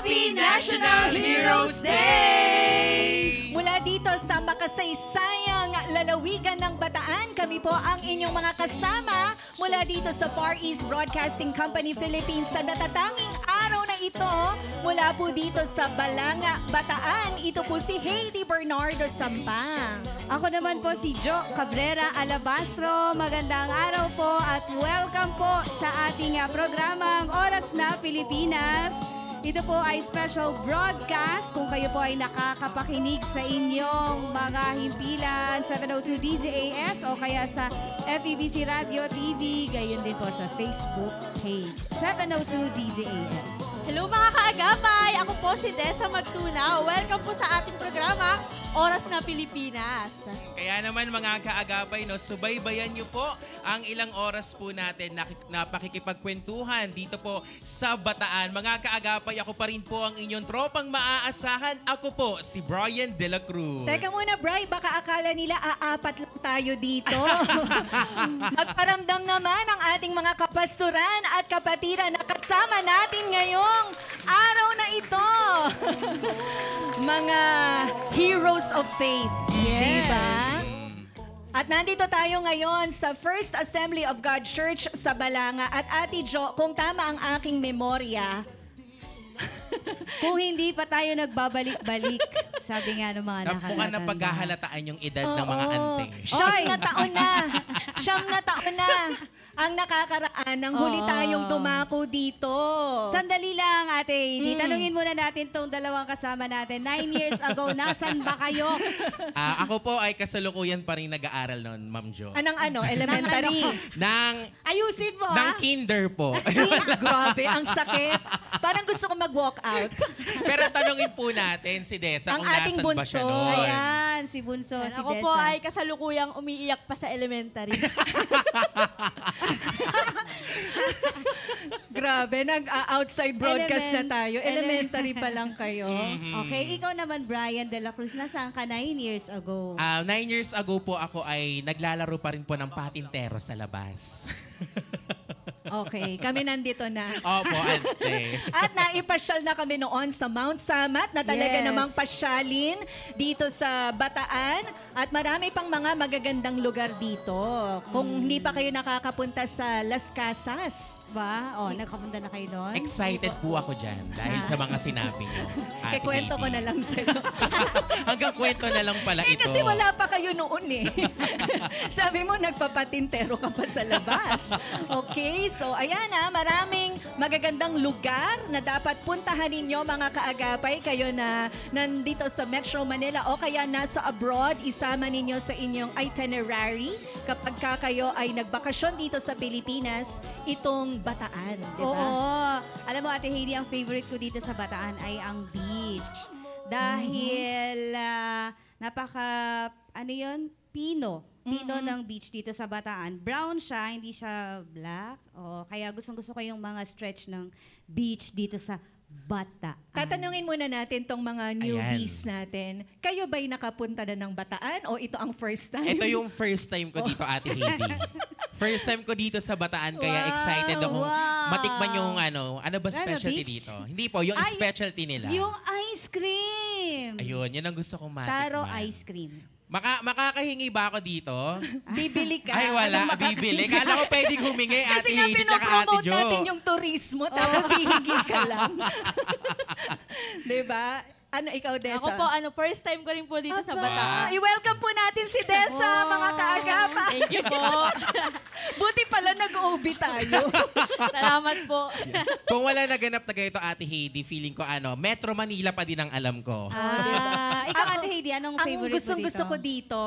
Happy National Heroes Day! Mula dito sa makasaysayang lalawigan ng Bataan, kami po ang inyong mga kasama mula dito sa Far East Broadcasting Company Philippines sa natatanging araw na ito. Mula po dito sa Balanga, Bataan, ito po si Heidi Bernardo Sampang. Ako naman po si Jo Cabrera Alabastro. Magandang araw po at welcome po sa ating programang Oras na Pilipinas. Ito po ay special broadcast kung kayo po ay nakakapakinig sa inyong mga himpilan 702 DZAS o kaya sa FEBC Radio TV, gayon din po sa Facebook page 702 DZAS. Hello mga kaagapay! Ako po si Dessa Magtuna. Welcome po sa ating programa, Oras na Pilipinas. Kaya naman mga kaagapay, no, subaybayan niyo po ang ilang oras po natin na pakikipagkwentuhan dito po sa Bataan. Mga kaagapay, ako pa rin po ang inyong tropang maaasahan. Ako po, si Brian De La Cruz. Teka muna, Bri, baka akala nila aapat lang tayo dito. Magparamdam naman ang ating mga kapasturan at kapatiran na kasama natin ngayong araw na ito. Mga heroes of faith. Yes. Diba? At nandito tayo ngayon sa First Assembly of God Church sa Balanga. At Ate Jo, kung tama ang aking memorya, Kung hindi pa tayo nagbabalik-balik, sabi nga ng mga Mukhang na nakatatanda. paghahalataan yung edad ng mga ante. Siyam na taon na. Siyam na taon na ang nakakaraan nang huli Oo. tayong dumako dito. Sandali lang, Ate Heidi. Tanungin muna natin tong dalawang kasama natin. 9 years ago, nasan ba kayo? Ako po ay kasalukuyan pa rin nag-aaral noon, Ma'am Jo. Anong elementary? Ayusin mo, Ng ha? kinder po. Grabe, ang sakit. Parang gusto ko mag-walk out. Pero tanungin po natin si Dessa Ang kung ating nasan ba siya bunso. noon. Ayan, si Bunso, si Ako Dessa. po ay kasalukuyang umiiyak pa sa elementary. Grabe, nag-outside broadcast na tayo. Element- Elementary pa lang kayo. Okay, ikaw naman, Brian De La Cruz, nasaan ka 9 years ago? 9 years ago po ako ay naglalaro pa rin po ng patintero sa labas. Okay, kami nandito na. Opo, ante. At naipasyal na kami noon sa Mount Samat na talaga Yes. namang pasyalin dito sa Bataan. At marami pang mga magagandang lugar dito. Kung hindi pa kayo nakakapunta sa Las Casas. Ba? Nagkapunta na kayo doon? Excited po ako dyan dahil sa mga sinabi niyo. Ate Kikwento ko Heidi. na lang sa'yo. Hanggang kwento na lang pala ito. Kasi wala pa kayo noon eh. Sabi mo, nagpapatintero ka pa sa labas. Okay, so ayan na, maraming magagandang lugar na dapat puntahan ninyo mga kaagapay. Kayo na nandito sa Metro Manila o kaya nasa abroad, isama ninyo sa inyong itinerary. Kapag kayo ay nagbakasyon dito sa Pilipinas, itong Bataan, di ba? Oo. Alam mo, Ate Heidi, ang favorite ko dito sa Bataan ay ang beach. Dahil Pino ng beach dito sa Bataan. Brown siya, hindi siya black. Kaya gustong-gusto ko yung mga stretch ng beach dito sa Bataan. Tatanungin muna natin tong mga newbies natin. Kayo ba'y nakapunta na ng Bataan o ito ang first time? Ito yung first time ko dito, Ate Heidi. First time ko dito sa Bataan, kaya Wow. excited akong Wow. matikman yung ano ba specialty beach? dito? Hindi po, yung specialty nila. Yung ice cream! Ayun, yun ang gusto kong matikman. Taro ice cream. Makakahingi ba ako dito? Bibili ka. Ay, wala. Anong Bibili. Kala ko pwedeng humingi, Ate Kasi nga Heidi, tsaka Ate pinopromote Jo. natin yung turismo, tapos hihingi ka lang. Diba? Ano, ikaw, Dessa? Ako po, first time ko rin po dito sa Bataan. I-welcome po natin si Dessa, mga kaagapa. Thank you po. Buti pala nag-OB tayo. Salamat po. Kung wala naganap na ganito, Ate Heidi, feeling ko Metro Manila pa din ang alam ko. Ikaw, Ate Heidi, anong Ang favorite mo dito? gustong-gusto ko dito,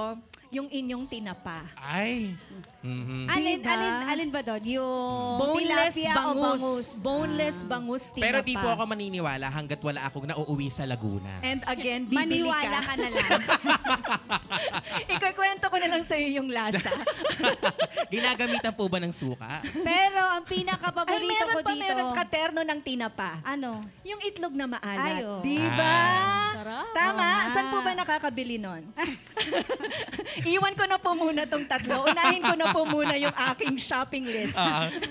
yung inyong tinapa. Ay. Mhm. Alin ba doon? Yung Boneless tilapia o bangus. bangus? Boneless bangus tinapa. Pero di po ako maniniwala hanggat wala akong nauuwi sa Laguna. And again, bibili Maniwala ka na lang. Ikukwento ko na lang sa'yo yung lasa. Ginagamitan po ba ng suka? Pero ang Ay, pinaka-paborito meron ko pa, dito, meron katerno ng tinapa. ano? Yung itlog na maalat. Ay, oh. Di ba? Sarap. Tama. Oo nga. Saan po ba nakakabili nun? Iwan ko na po muna tong tatlo. Unahin ko na po muna yung aking shopping list.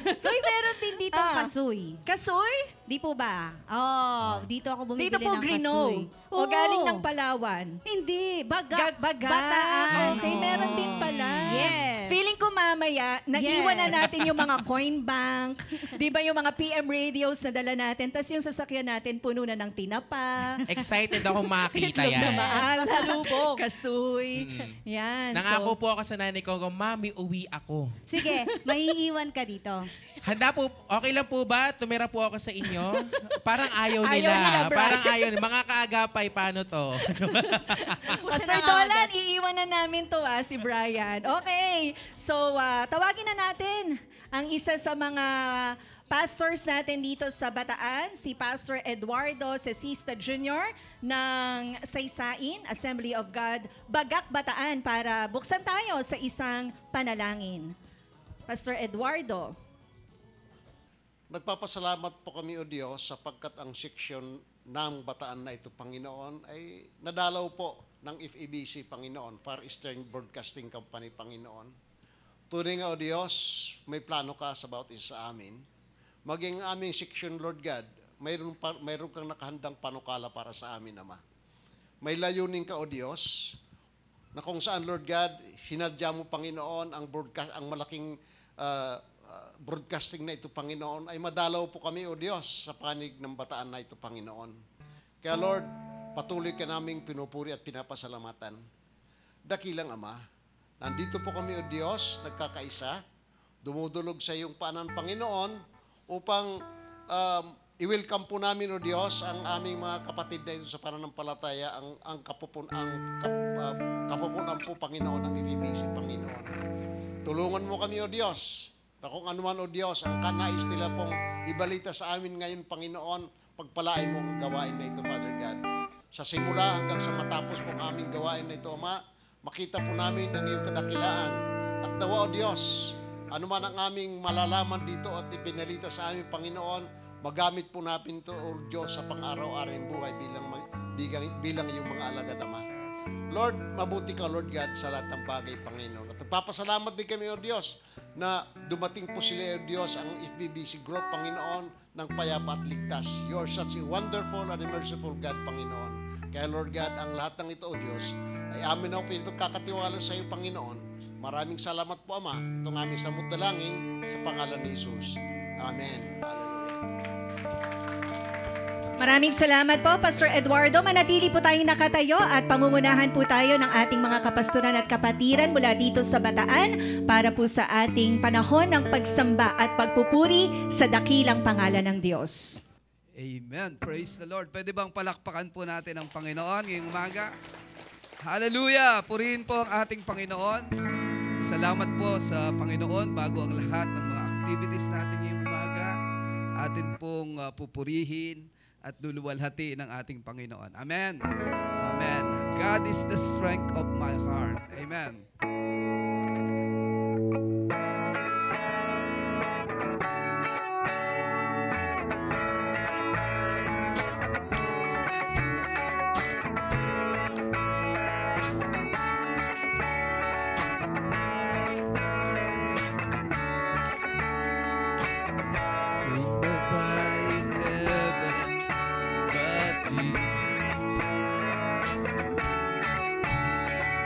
Uy, meron din dito kasoy. Kasoy? Di po ba? Oh, dito ako bumibili Dito po ng Grino. kasoy. O galing ng Palawan. Hindi, Baga. Baga. Bataan. Okay, meron din pala. Yes. Feeling ko mamaya, naiwan na natin yung mga coin bank, di ba yung mga PM radios na dala natin, tapos yung sasakyan natin puno na ng tinapa. Excited ako makita Itlog na yan. maalat. Pasalubong. Kasoy. Yan. Nangako po ako sa nanay ko, Mami, uwi ako. Sige, maiiwan ka dito. Handa po, okay lang po ba? Tumira po ako sa inyo? Parang ayaw Ayaw nila. nila, Brad. Parang ayaw nila. Mga kaagapay, paano to? Pastor Dolan, iiwan na namin to si Brian. Okay. So, tawagin na natin ang isa sa mga pastors natin dito sa Bataan, si Pastor Eduardo Cecista Jr. ng Saysain, Assembly of God, Bagak, Bataan, para buksan tayo sa isang panalangin. Pastor Eduardo. Nagpapasalamat po kami, O Diyos, sapagkat ang seksyon ng Bataan na ito, Panginoon, ay nadalaw po ng FEBC, Panginoon, Far Eastern Broadcasting Company, Panginoon. Tunay nga, O Diyos, may plano ka sa bawat isa sa amin. Maging aming seksyon, Lord God, mayroon kang nakahandang panukala para sa amin, Ama. May layunin ka, O Diyos, na kung saan, Lord God, sinadya mo, Panginoon, ang malaking broadcasting na ito, Panginoon, ay madalaw po kami, O Diyos, sa panig ng Bataan na ito, Panginoon. Kaya, Lord, patuloy ka naming pinupuri at pinapasalamatan. Dakilang Ama, nandito po kami, O Diyos, nagkakaisa, dumudulog sa iyong paanan, Panginoon, upang i-welcome po namin, O Diyos, ang aming mga kapatid na ito sa pananampalataya, ang kapupunan po, Panginoon, ng FEBC, Panginoon. Tulungan mo kami, O Diyos, na kung ano man, O Diyos, ang kanais nila pong ibalita sa amin ngayon, Panginoon, pagpalain mo ang gawain na ito, Father God. Sa simula hanggang sa matapos pong aming gawain na ito, Ama, makita po namin ang iyong kadakilaan. At nawa, O Diyos, ano man ang aming malalaman dito at ipinalita sa aming Panginoon, magamit po namin ito, O Diyos, sa pang-araw-aring buhay bilang iyong mga alagad, Ama. Lord, mabuti ka, Lord God, sa lahat ng bagay, Panginoon. At nagpapasalamat din kami, O Diyos, na dumating po sila, O Diyos, ang FBBC Group, Panginoon, ng payapa at ligtas. You are such a wonderful and merciful God, Panginoon. Kaya, Lord God, ang lahat ng ito, O Diyos, ay amin na pinagkakatiwala sa iyo, Panginoon. Maraming salamat po, Ama. Itong aming samot dalangin sa pangalan ni Jesus. Amen. Hallelujah. Maraming salamat po, Pastor Eduardo. Manatili po tayong nakatayo at pangungunahan po tayo ng ating mga kapastoran at kapatiran mula dito sa Bataan para po sa ating panahon ng pagsamba at pagpupuri sa dakilang pangalan ng Diyos. Amen. Praise the Lord. Pwede bang palakpakan po natin ang Panginoon ngayong umaga? Hallelujah! Purihin po ang ating Panginoon. Salamat po sa Panginoon bago ang lahat ng mga activities natin ngayong umaga. Atin pong pupurihin at luluwalhati ng ating Panginoon. Amen. Amen. God is the strength of my heart. Amen.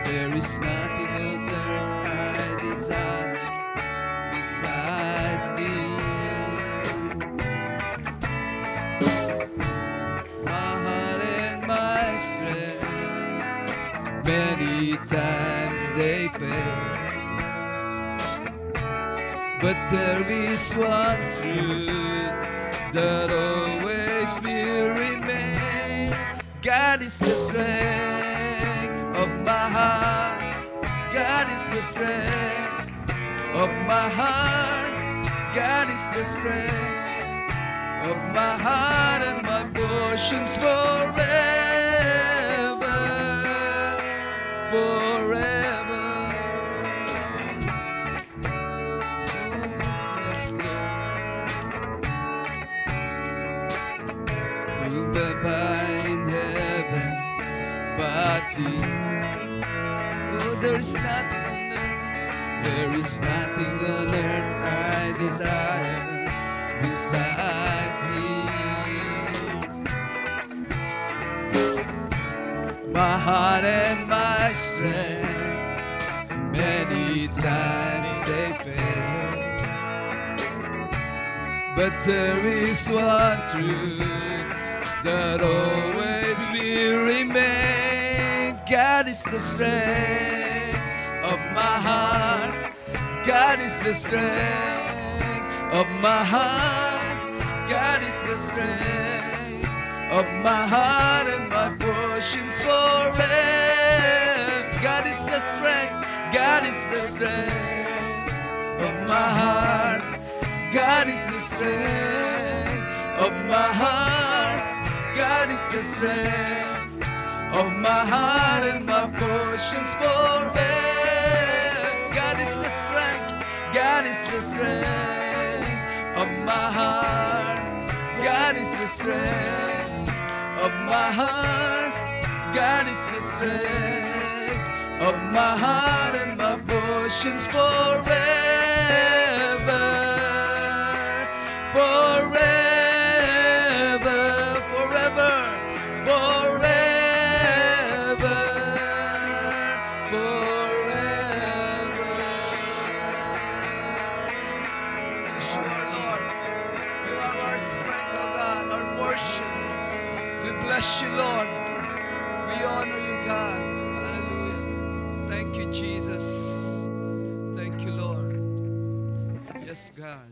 There is nothing on earth I desire besides thee. My heart and my strength, many times they fail, but there is one truth that always will remain. God is the strength of my heart. God is the strength of my heart. God is the strength of my heart and my portions forever, forever. Oh, yes, Lord. Will abide in heaven, but thee, oh there is nothing on earth, there is nothing on earth I desire besides Him. My heart and my strength, many times they fail, but there is one truth that always will remain. God is the strength of my heart. God is the strength of my heart. God is the strength of my heart and my portions forever. God is the strength. God is the strength of my heart. God is the strength of my heart. God is the strength of my heart and my portions forever. God is the strength. God is the strength of my heart. God is the strength of my heart. God is the strength of my heart and my portions forever. Forever, forever, forever, forever. Yes, you are, Lord. You are our strength, O God, our portion. We bless you, Lord. We honor you, God. Hallelujah. Thank you, Jesus. Thank you, Lord. Yes, God.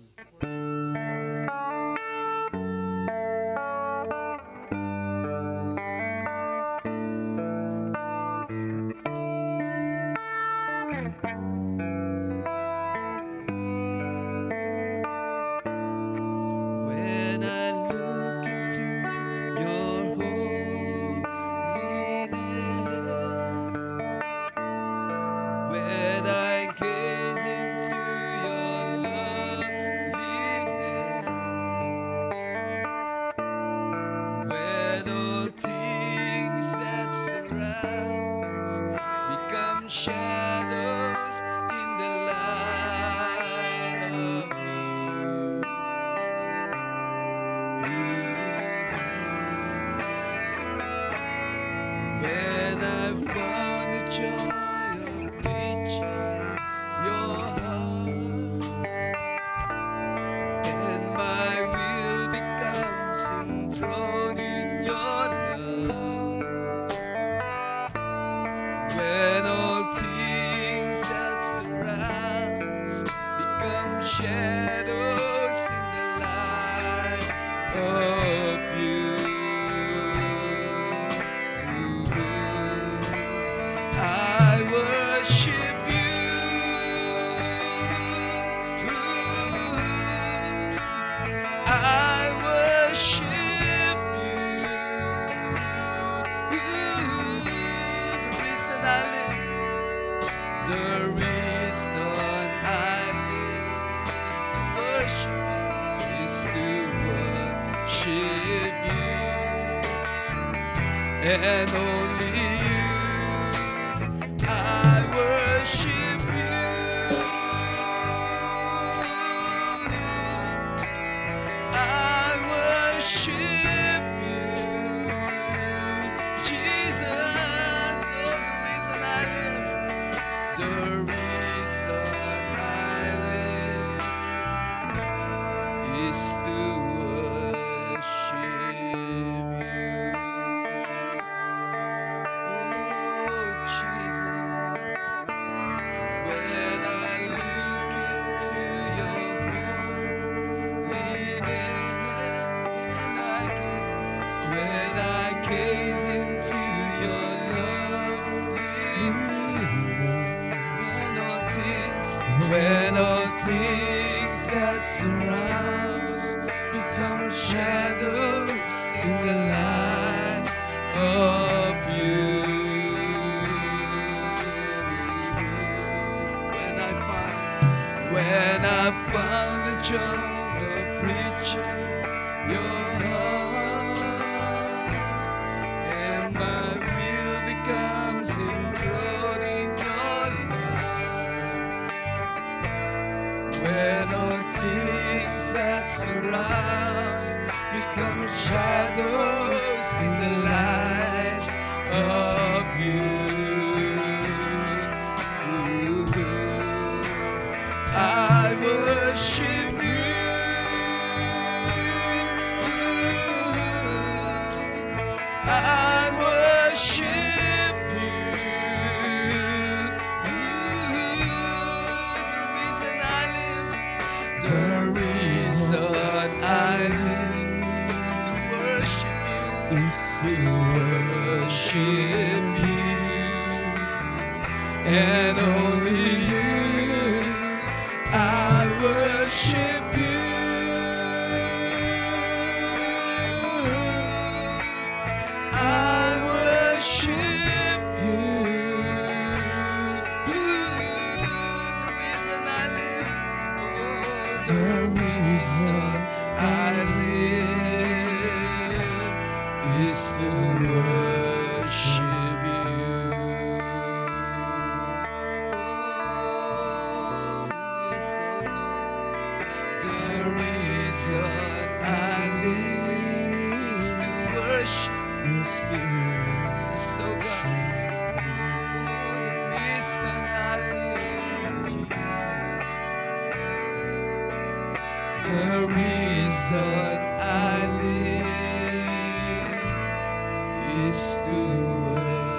When I look into your holiness, when I gaze into your loveliness, when all things that surround become shadows in the light of when I found the joy of reaching your heart, and my will becomes enthroned in your love, when all things that surround become shadows in the light of you. I worship you. I worship you. The reason I live, the reason I live is to worship you, is to worship you, and only you. I worship you. I worship you, Jesus. Oh, the reason I live, the reason I live is to worship you. Oh, Jesus. When I look into your holiness, when I surrounds become shadows in the light of you. I worship you. I worship you. The reason I live, the reason I live is to worship you, is to worship you, and only you. I worship you. I worship you. The reason I live, oh, the reason I live is to worship you. Oh, yes, oh Lord. The reason I live is to worship. So God, oh, the reason I live, the reason I live is to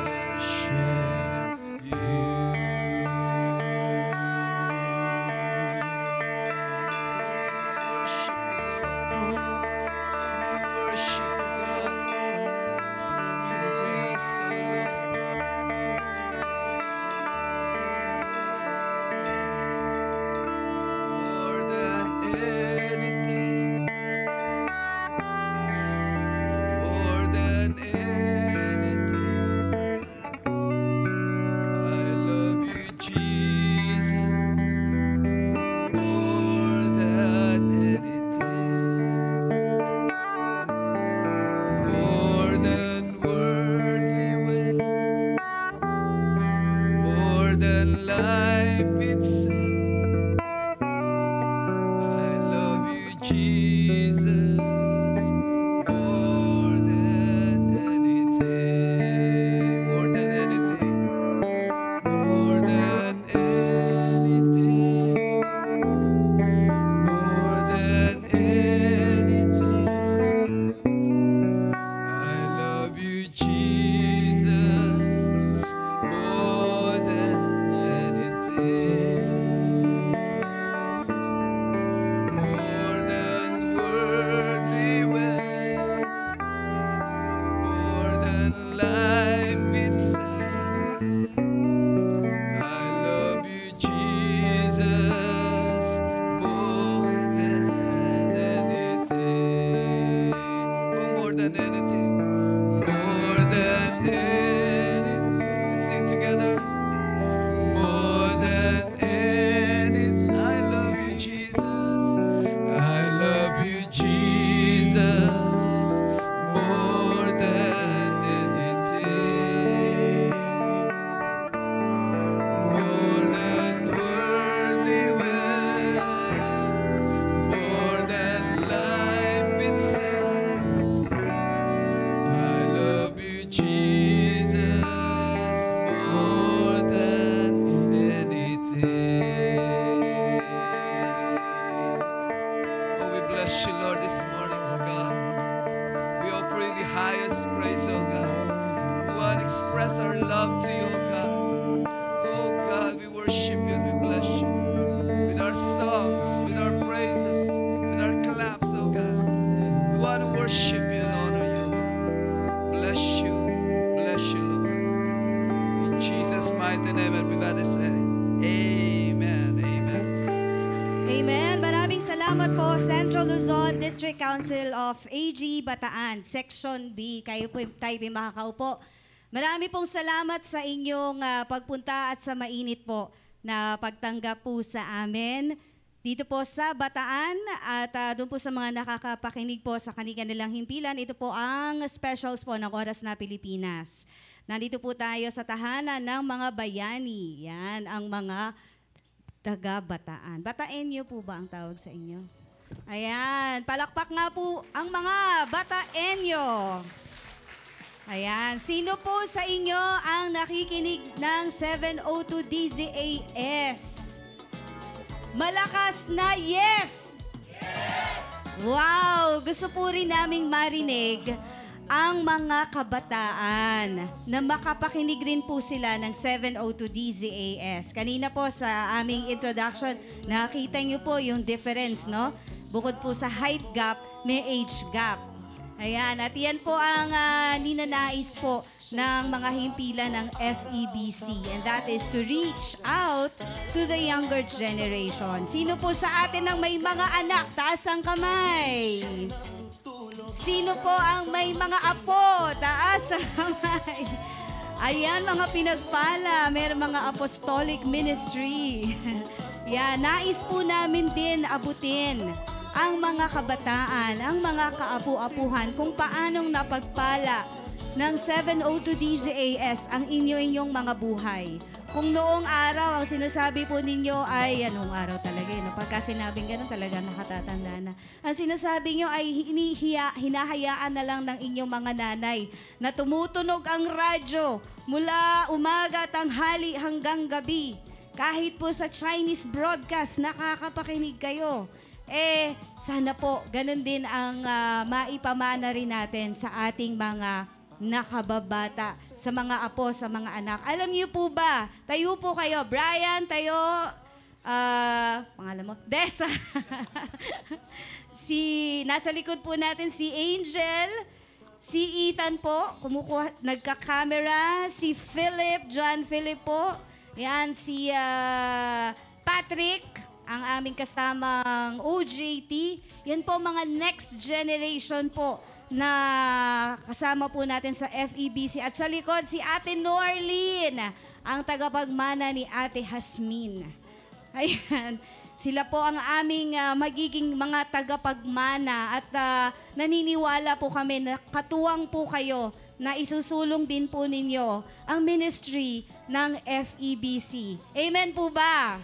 worship you. Worship you, God. More than anything, more than anything, I love you, Jesus. More than anything, more than worldly wealth, more than life itself. I love you, Jesus, more than anything, more than anything, more than anything, more than anything. I love you, Jesus, more than anything. More than worldly wealth, more than life itself. I love you, Jesus, more than anything. Oh, more than anything, more than anything. Let's sing together. More than anything, I love you, Jesus. I love you, Jesus, more than anything, more than worldly wealth, more than life itself. I love you, Jesus, more than anything. Oh, we bless you, Lord, this morning, oh God. We offer you the highest praise, oh God. We want to express our love to you, oh God. Oh God, we worship you and we bless you. With our songs, with our praises, with our claps, oh God. We want to worship you and honor you, oh God. Bless you, Lord. In Jesus' mighty name, everybody say, Amen, Amen. Amen. Maraming salamat po, Central Luzon District Council of AG Bataan, Section B. Tayo po makakaupo. Marami pong salamat sa inyong pagpunta at sa mainit po na pagtanggap po sa amin dito po sa Bataan at doon po sa mga nakakapakinig po sa kanilang himpilan. Ito po ang specials po ng Oras na Pilipinas. Nandito po tayo sa tahanan ng mga bayani. Yan ang mga taga-Bataan. Bataenyo po ba ang tawag sa inyo? Ayan, palakpak nga po ang mga bataenyo. Ayan, sino po sa inyo ang nakikinig ng 702 DZAS? Malakas na yes! Wow! Gusto po rin naming marinig ang mga kabataan na makapakinig rin po sila ng 702 DZAS. Kanina po sa aming introduction, nakita niyo po yung difference, no? Bukod po sa height gap, may age gap. Ayan, at yan po ang ninanais po ng mga himpilan ng FEBC. And that is to reach out to the younger generation. Sino po sa atin ang may mga anak? Taas ang kamay. Sino po ang may mga apo? Taas ang kamay. Ayan, mga pinagpala. Meron mga apostolic ministry. Yan, nais po namin din abutin ang mga kabataan, ang mga kaapu-apuhan, kung paanong napagpala ng 702 DZAS ang inyong mga buhay. Kung noong araw, ang sinasabi po ninyo ay, anong araw talaga yun? Pagka sinabing gano'n, talaga nakatatanda na. Ang sinasabi nyo ay hinahayaan na lang ng inyong mga nanay na tumutunog ang radyo mula umaga, tanghali hanggang gabi. Kahit po sa Chinese broadcast, nakakapakinig kayo. Sana po, ganun din ang maipamana rin natin sa ating mga nakababata, sa mga apo, sa mga anak. Alam niyo po ba, tayo po kayo, Brian, tayo, pangalan mo, Dessa. Nasa likod po natin si Angel, si Ethan po, nagka-camera, si Philip, John Philip po, yan, si Patrick, ang aming kasamang OJT. Yan po mga next generation po na kasama po natin sa FEBC. At sa likod, si Ate Norlene, ang tagapagmana ni Ate Hasmin. Ayan. Sila po ang aming magiging mga tagapagmana at naniniwala po kami na katuwang po kayo na isusulong din po ninyo ang ministry ng FEBC. Amen po ba?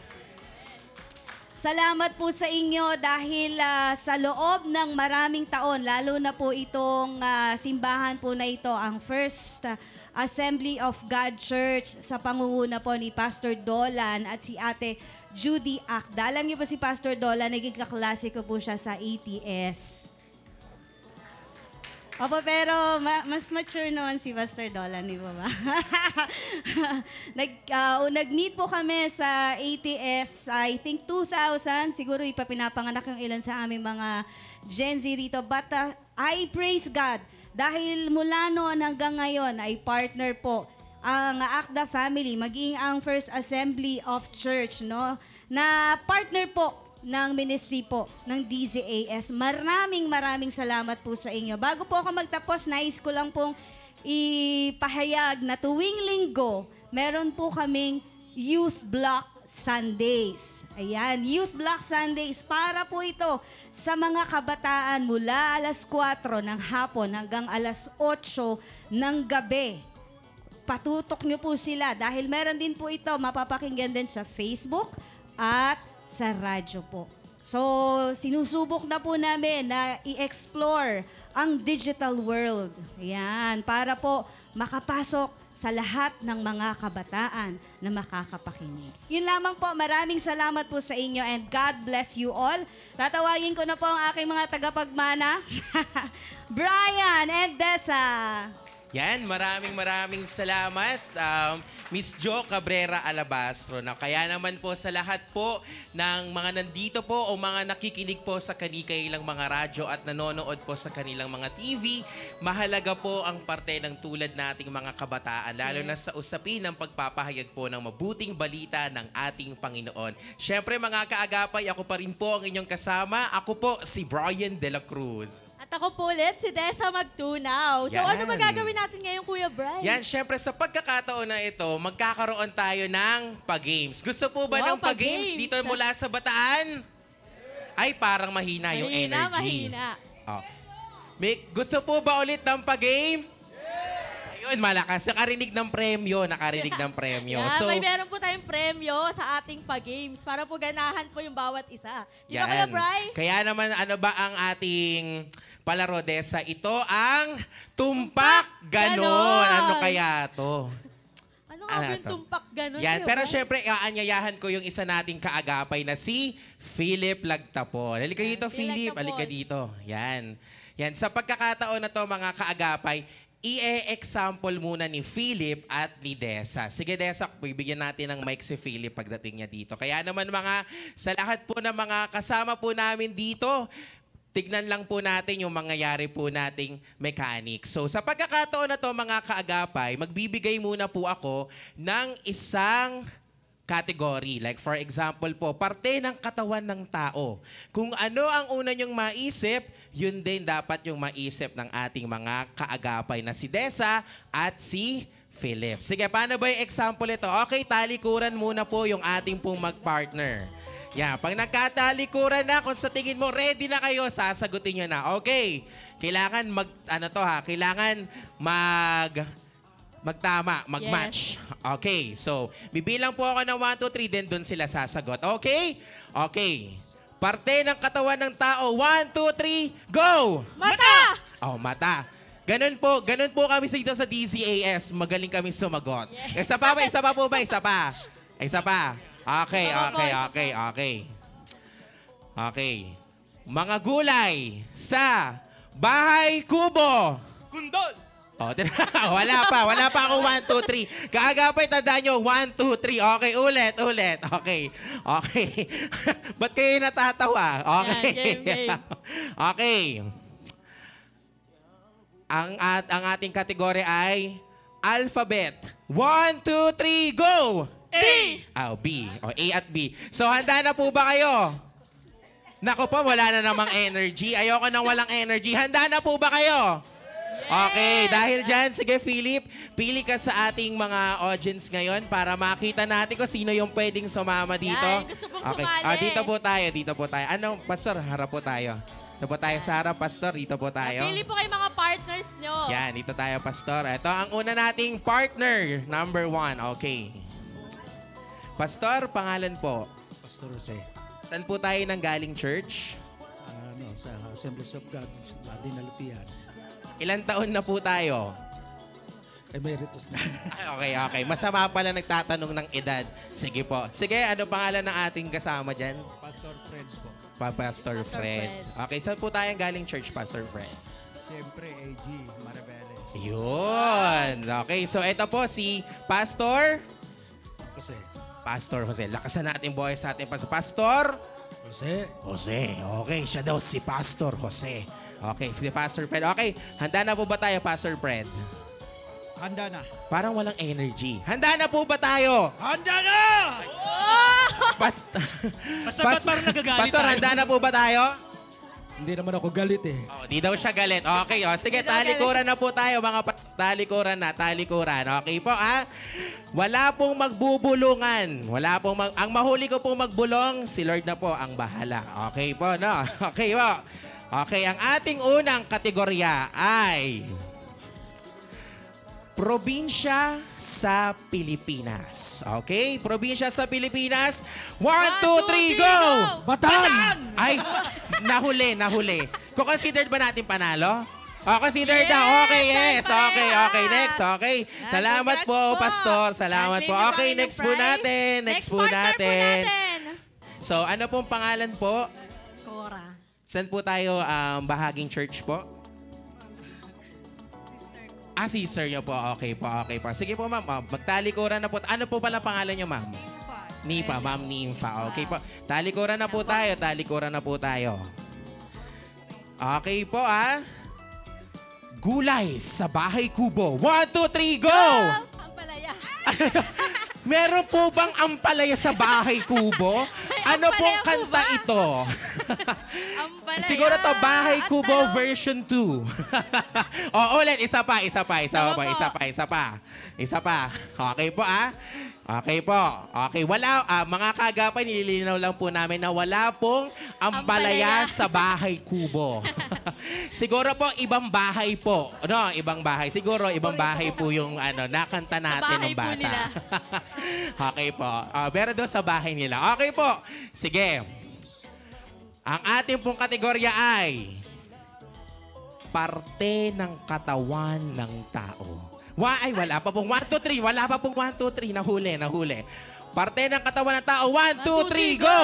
Salamat po sa inyo dahil sa loob ng maraming taon, lalo na po itong simbahan po na ito, ang First Assembly of God Church sa pangunguna po ni Pastor Dolan at si Ate Judy Akda. Alam niyo po si Pastor Dolan, naging kaklase ko po siya sa ATS. Opo, pero mas mature naman si Pastor Dolan, di ba ba? Nag-meet po kami sa ATS, I think 2000, siguro ipapinapanganak yung ilan sa aming mga Gen Z rito. But I praise God, dahil mula noon hanggang ngayon ay partner po ang Akda family, maging ang First Assembly of Church, no? Na partner po ng ministry po ng DZAS. Maraming salamat po sa inyo. Bago po ako magtapos, nais ko lang pong ipahayag na tuwing linggo, meron po kaming Youth Block Sundays. Ayan, Youth Block Sundays. Para po ito sa mga kabataan mula alas 4 ng hapon hanggang alas 8 ng gabi. Patutok niyo po sila dahil meron din po ito mapapakinggan din sa Facebook at sa radyo po. So, sinusubok na po namin na i-explore ang digital world. Ayan, para po makapasok sa lahat ng mga kabataan na makakapakinig. Yun lamang po, maraming salamat po sa inyo and God bless you all. Tatawagin ko na po ang aking mga tagapagmana, Brian and Dessa. Yan, maraming salamat, Miss Jo Cabrera Alabastro. Na kaya naman po sa lahat po ng mga nandito po o mga nakikinig po sa kanilang mga radyo at nanonood po sa kanilang mga TV, mahalaga po ang parte ng tulad nating mga kabataan, lalo na sa usapin ng pagpapahayag po ng mabuting balita ng ating Panginoon. Siyempre mga kaagapay, ako pa rin po ang inyong kasama. Ako po si Brian De La Cruz. At ako po ulit, si Dessa Magtunaw. So Yan. ano magagawin natin ngayon, Kuya Brian? Yan, syempre sa pagkakataon na ito, magkakaroon tayo ng pag-games. Gusto po ba ng pag-games dito mula sa Bataan? Ay, parang mahina yung energy. Mahina. Oh. Gusto po ba ulit ng pag-games? Yun, malakas. Nakarinig ng premyo. Yeah, So, may meron po tayong premyo sa ating pa-games para po ganahan po yung bawat isa. Di ba, Kuya yan. Bri? Kaya naman, ano ba ang ating palaro, Desa? Ito ang tumpak ganon. Ganon. Ano kaya to? Ano nga po yung to? tumpak ganun? Yan. Kuya Pero Bri? syempre, aanyayahan ko yung isa nating kaagapay na si Philip Lagtapon. Halika dito, Philip. Lagtapon. Halika dito. Yan. Yan. Sa pagkakataon na to, mga kaagapay, i-example muna ni Philip at ni Desa. Sige, Desa, bibigyan natin ng mic si Philip pagdating niya dito. Kaya naman sa lahat po ng mga kasama po namin dito, tignan lang po natin yung mangyayari po nating mechanics. So sa pagkakataon na to, mga kaagapay, magbibigay muna po ako ng isang category. Like for example po, parte ng katawan ng tao. Kung ano ang una niyong maisip, yun din dapat yung maisip ng ating mga kaagapay na si Desa at si Philip. Sige, paano ba yung example ito? Okay, talikuran muna po yung ating pong mag-partner. Yan, pag nagkatalikuran na, kung sa tingin mo ready na kayo, sasagutin nyo na. Okay, kailangan magtama, mag-match. Okay, so bibilang po ako ng 1, 2, 3, then doon sila sasagot. Okay? Okay. Parte ng katawan ng tao. 1, 2, 3, go! Mata! Oh, mata. Ganun po kami dito sa DZAS. Magaling kami sumagot. Yes. Isa pa po ba? Isa pa. Okay. Isa pa po. Okay. Mga gulay sa bahay kubo. Kundol! Oh, wala pa akong 1, 2, 3. Kaagapay, tandaan nyo, 1, 2, 3. Okay, ulit. Okay. Ba't kayo natatawa? Okay. Yan, game. Okay. Ang ating kategory ay alphabet. 1, 2, 3, go! B! B. A at B. So, handa na po ba kayo? Nako po, wala na namang energy. Ayoko nang walang energy. Handa na po ba kayo? Okay, dahil dyan, sige Philip, pili ka sa ating mga audience ngayon para makita natin kung sino yung pwedeng sumama dito. Yan, gusto pong sumali. Dito po tayo. Ano, Pastor, harap po tayo. Dito po tayo sa harap, Pastor. Dito po tayo. Pili po kayo mga partners nyo. Yan, dito tayo, Pastor. Ito ang una nating partner, number 1. Okay. Pastor, pangalan po. Pastor Jose, Saan po tayo nang galing church? sa Assemblies of God, Dinalpian. Ilan taon na po tayo? Emeritus na. Okay. Masama pala nagtatanong ng edad. Sige po. Sige, ano pangalan ng ating kasama dyan? Pastor Friends po. Pastor Fred. Okay, saan po tayo galing church, Pastor Fred? Siyempre, AG, Maribeles. Yun. Okay, so ito po si Pastor Jose. Lakasan natin boys sa ating Pastor Jose. Okay, siya daw si Pastor Jose. Okay, si Pastor Fred. Okay, handa na po ba tayo, Pastor Fred? Handa na. Parang walang energy. Handa na po ba tayo? Handa na! Basta't parang nagagalit Pastor, tayo. handa na po ba tayo? Hindi naman ako galit eh. Oh, di daw siya galit. Okay, sige, Di daw talikuran na po tayo, mga talikuran. Okay po, Wala pong magbubulungan. Ang mahuli ko pong magbulong, si Lord na po ang bahala. Okay po, no? Okay po. Okay, ang ating unang kategorya ay probinsya sa Pilipinas. Okay? Probinsya sa Pilipinas. 1, 2, 3, go! Batan! Ay, nahuli. Considered ba natin panalo? Considered na. Okay, yes. Okay. Next, okay. Salamat Congrats po, po. Pastor. Salamat po. Claim Okay, yung next po prize. natin. Next partner po natin. So, ano pong pangalan po? Cora. Saan po tayo bahaging church po? Sister niyo po. Okay po. Sige po, ma'am. Magtalikuran na po. Ano po pala pangalan niyo, ma'am? Nipa, ma'am Nimfa. Okay po. Talikuran na po tayo. Okay po, Gulay sa bahay kubo. 1, 2, 3, go! Ampalaya. Meron po bang ampalaya sa bahay kubo? Ano pong ampalaya po kanta ba? ito? Ampalaya. Siguro to bahay At kubo talong. version 2. Ulit, isa pa. Tama po. Isa pa. Okay po Okay po. Okay, wala, mga kaagapay, nililinaw lang po namin na wala pong ampalaya sa bahay kubo. Siguro po, ibang bahay po. No, ibang bahay. Siguro, ibang bahay po yung nakanta natin bahay ng po bata. nila. Okay po. Pero doon sa bahay nila. Okay po. Sige. Ang ating pong kategorya ay parte ng katawan ng tao. Wala pa pong 1, 2, 3. Wala pa pong 1, 2, 3. Nahuli. Parte ng katawan ng tao. 1, 2, 3, go!